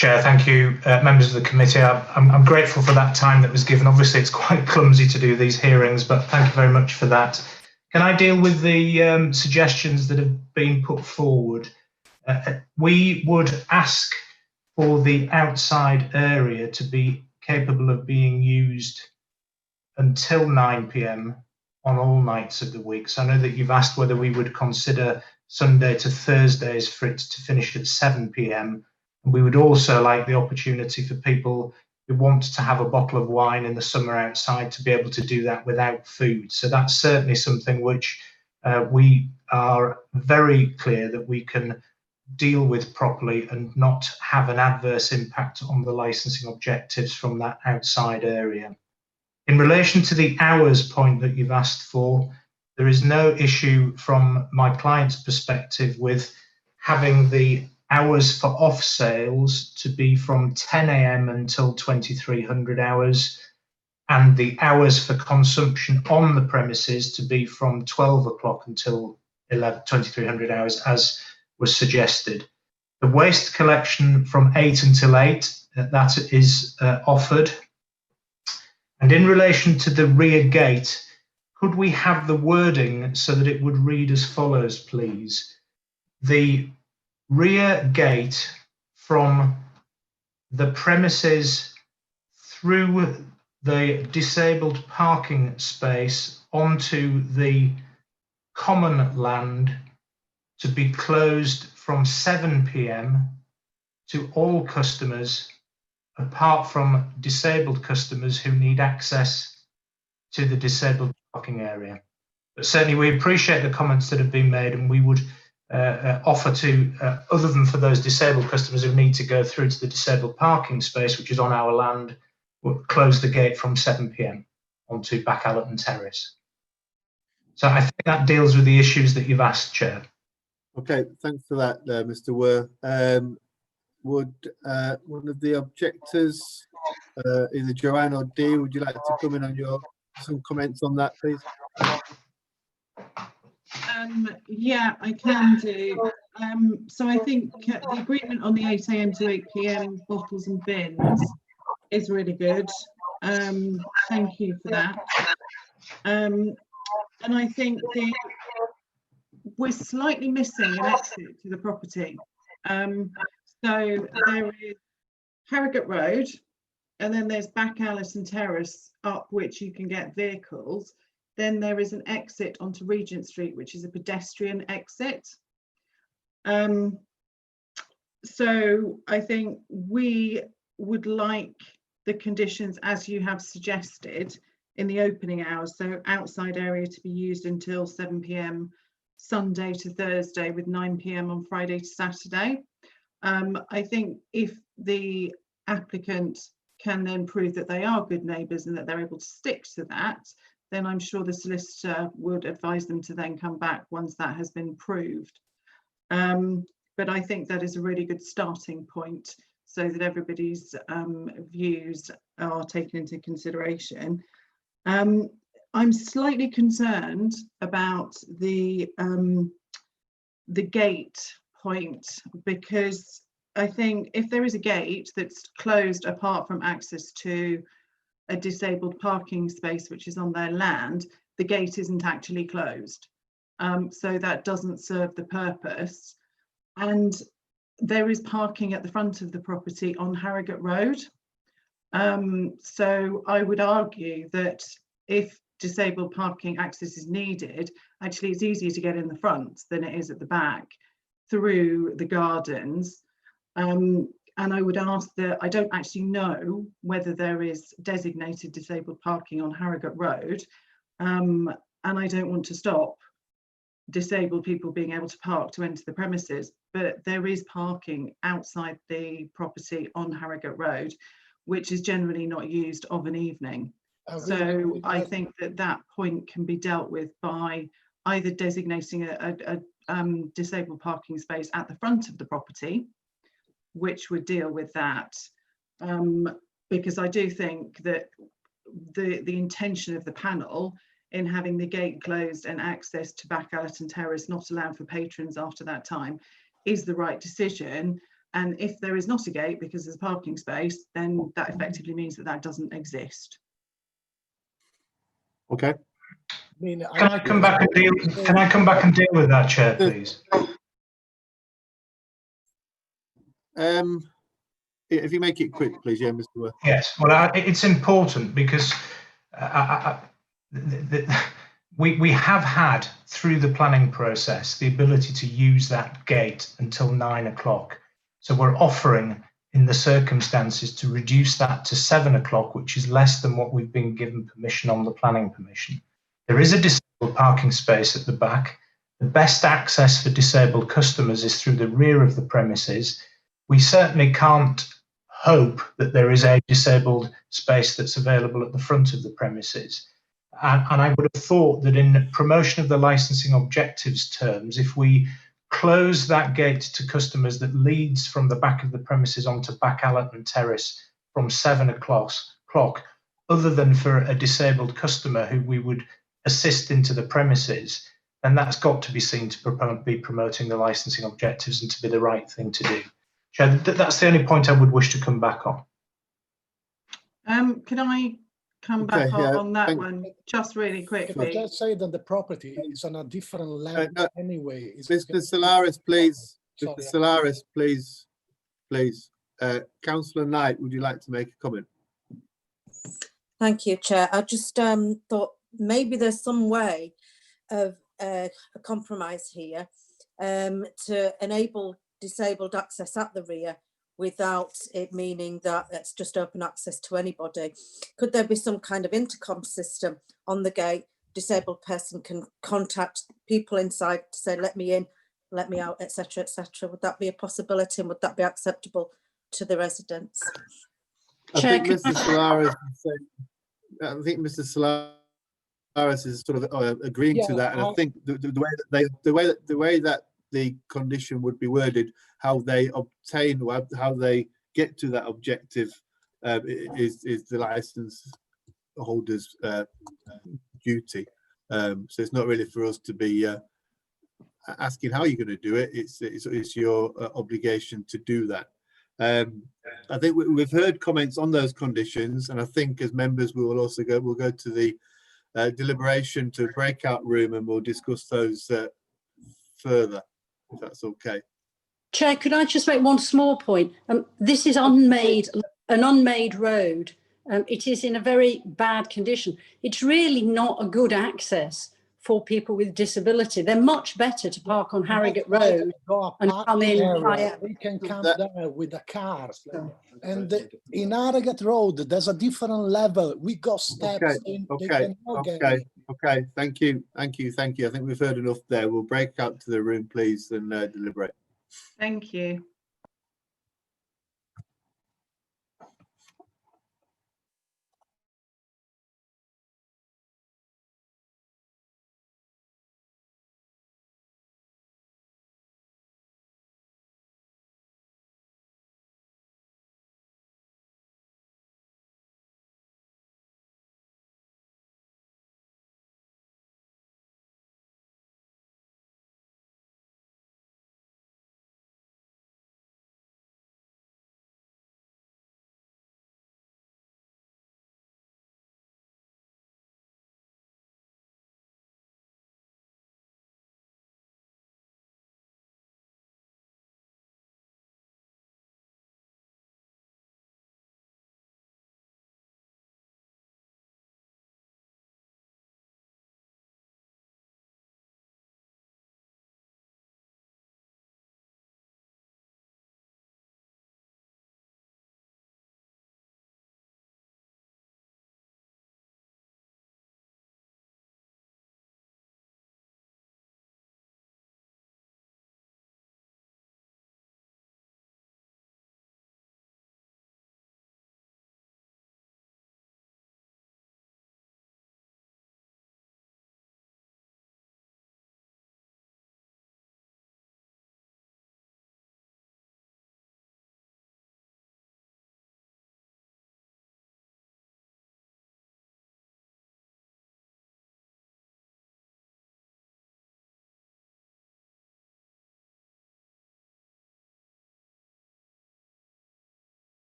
Chair, thank you. Members of the committee, I'm grateful for that time that was given. Obviously, it's quite clumsy to do these hearings, but thank you very much for that. Can I deal with the suggestions that have been put forward? We would ask for the outside area to be capable of being used until 9 p.m. on all nights of the week. So I know that you've asked whether we would consider Sunday to Thursdays for it to finish at 7 p.m. And we would also like the opportunity for people who want to have a bottle of wine in the summer outside to be able to do that without food. So that's certainly something which we are very clear that we can deal with properly and not have an adverse impact on the licensing objectives from that outside area. In relation to the hours point that you've asked for, there is no issue from my client's perspective with having the hours for off sales to be from 10 a.m. until 2300 hours, and the hours for consumption on the premises to be from 12 o'clock until 2300 hours, as was suggested. The waste collection from 8 until 8, that is offered. And in relation to the rear gate, could we have the wording so that it would read as follows, please? The rear gate from the premises through the disabled parking space onto the common land to be closed from 7 p.m. to all customers, apart from disabled customers who need access to the disabled parking area. But certainly we appreciate the comments that have been made, and we would offer to, other than for those disabled customers who need to go through to the disabled parking space, which is on our land, we'll close the gate from 7 p.m. onto Backallerton Terrace. So I think that deals with the issues that you've asked, Chair. Okay, thanks for that, Mr. Were. Would one of the objectors, either Joanne or Dee, would you like to come in on some comments on that, please? Yeah, I can do. So I think the agreement on the 8 a.m. to 8 p.m. bottles and bins is really good. Thank you for that. And I think we're slightly missing an exit to the property. So there is Harrogate Road, and then there's Backallerton Terrace up which you can get vehicles. Then there is an exit onto Regent Street, which is a pedestrian exit. So I think we would like the conditions as you have suggested in the opening hours. So outside area to be used until 7 p.m. Sunday to Thursday, with 9 p.m. on Friday to Saturday. I think if the applicant can then prove that they are good neighbours and that they're able to stick to that, then I'm sure the solicitor would advise them to then come back once that has been proved. But I think that is a really good starting point so that everybody's views are taken into consideration. I'm slightly concerned about the gate point, because I think if there is a gate that's closed apart from access to a disabled parking space which is on their land, the gate isn't actually closed. So that doesn't serve the purpose. And there is parking at the front of the property on Harrogate Road. So I would argue that if disabled parking access is needed, actually it's easier to get in the front than it is at the back through the gardens. And I would ask that, I don't actually know whether there is designated disabled parking on Harrogate Road, and I don't want to stop disabled people being able to park to enter the premises, but there is parking outside the property on Harrogate Road, which is generally not used of an evening. So I think that point can be dealt with by either designating a disabled parking space at the front of the property, which would deal with that, because I do think that the intention of the panel in having the gate closed and access to Backallerton Terrace not allowed for patrons after that time is the right decision. And if there is not a gate because there's a parking space, then that effectively means that that doesn't exist. Okay. I mean, Can I come back and deal? Can I come back and deal with that, Chair, please? If you make it quick, please, yeah, Mr. Worth. Yes. Well, it's important because we have had through the planning process the ability to use that gate until 9 o'clock. So we're offering, in the circumstances, to reduce that to 7 o'clock, which is less than what we've been given permission on the planning permission. There is a disabled parking space at the back. The best access for disabled customers is through the rear of the premises. We certainly can't hope that there is a disabled space that's available at the front of the premises. And I would have thought that in promotion of the licensing objectives terms, if we close that gate to customers that leads from the back of the premises onto Back Allerton Terrace from 7 o'clock, other than for a disabled customer who we would assist into the premises, then that's got to be seen to be promoting the licensing objectives and to be the right thing to do. Chair, that's the only point I would wish to come back on. Can I come back Okay, yeah, on that one just really Can I quickly? just say that the property is on a different level no, anyway? Mr. Solaris, please. Sorry. Mr. Solaris, please. Please. Councillor Knight, would you like to make a comment? Thank you, Chair. I just thought maybe there's some way of a compromise here to enable disabled access at the rear without it meaning that it's just open access to anybody. Could there be some kind of intercom system on the gate? Disabled person can contact people inside to say, let me in, let me out, etc., etc. Would that be a possibility, and would that be acceptable to the residents? I think Mr. Solaris is sort of agreeing to that, and I think the way that the condition would be worded, how they obtain, how they get to that objective, is the license holder's duty. So it's not really for us to be asking how you're going to do it. It's your obligation to do that. I think we've heard comments on those conditions, and I think as members we'll go to the deliberation to breakout room, and we'll discuss those further, if that's okay. Chair, could I just make one small point? This is an unmade road. It is in a very bad condition. It's really not a good access for people with disability. They're much better to park on Harrogate Road and come in via. They can come there with a car. And in Harrogate Road, there's a different level. We got steps. Okay. Thank you. I think we've heard enough there. We'll break out to the room, please, and deliberate. Thank you.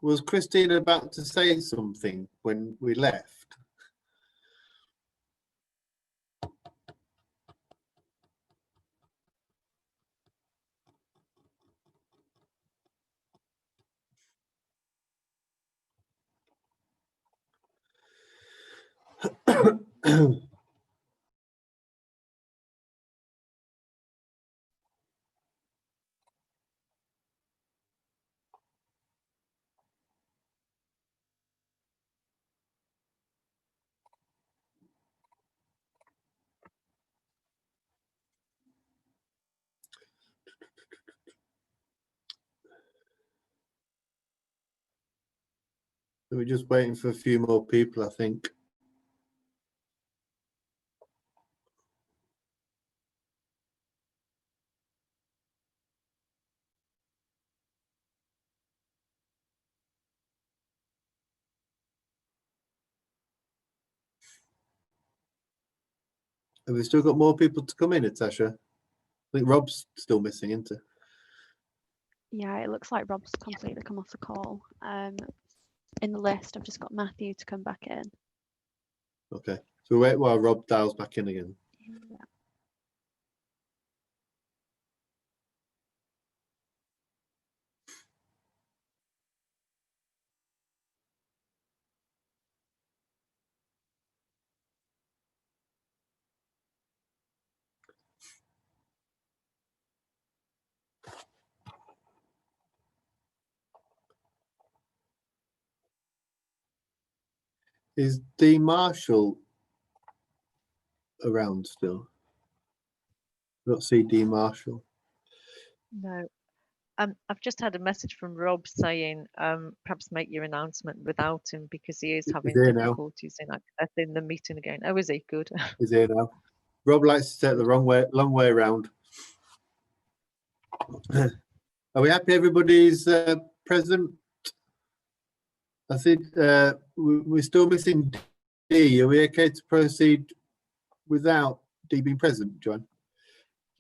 Was Christine about to say something when we left? We're just waiting for a few more people, I think. Have we still got more people to come in, Natasha? I think Rob's still missing, isn't he? Yeah, it looks like Rob's completely come off the call. In the list, I've just got Matthew to come back in. Okay, so we wait while Rob dials back in again. Yeah. Is Dean Marshall around still? I don't see Dean Marshall. No. I've just had a message from Rob saying perhaps make your announcement without him because he is having here now. difficulties in accessing the meeting again. Oh, is he? Good. He's here now. Rob likes to take the long way around. Are we happy everybody's present? I think we're still missing D. Are we okay to proceed without D being present, Joanne?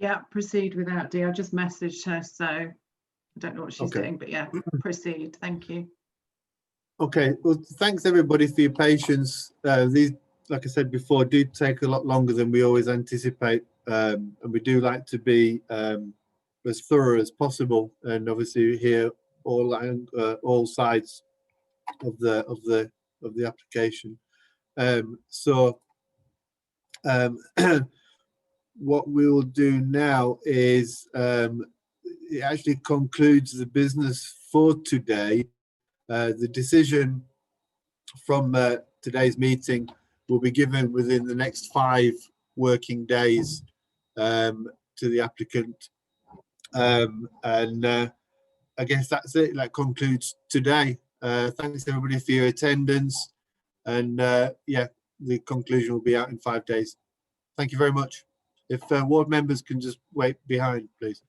Yeah, proceed without D. I just messaged her, so I don't know what she's Okay. doing, but yeah, proceed. Thank you. Okay, well, thanks everybody for your patience. These, like I said before, do take a lot longer than we always anticipate, and we do like to be as thorough as possible, and obviously hear all sides of the application. What we will do now is it actually concludes the business for today. The decision from today's meeting will be given within the next 5 working days to the applicant. I guess that's it. That concludes today. Thanks everybody for your attendance. And yeah, the conclusion will be out in 5 days. Thank you very much. If ward members can just wait behind, please.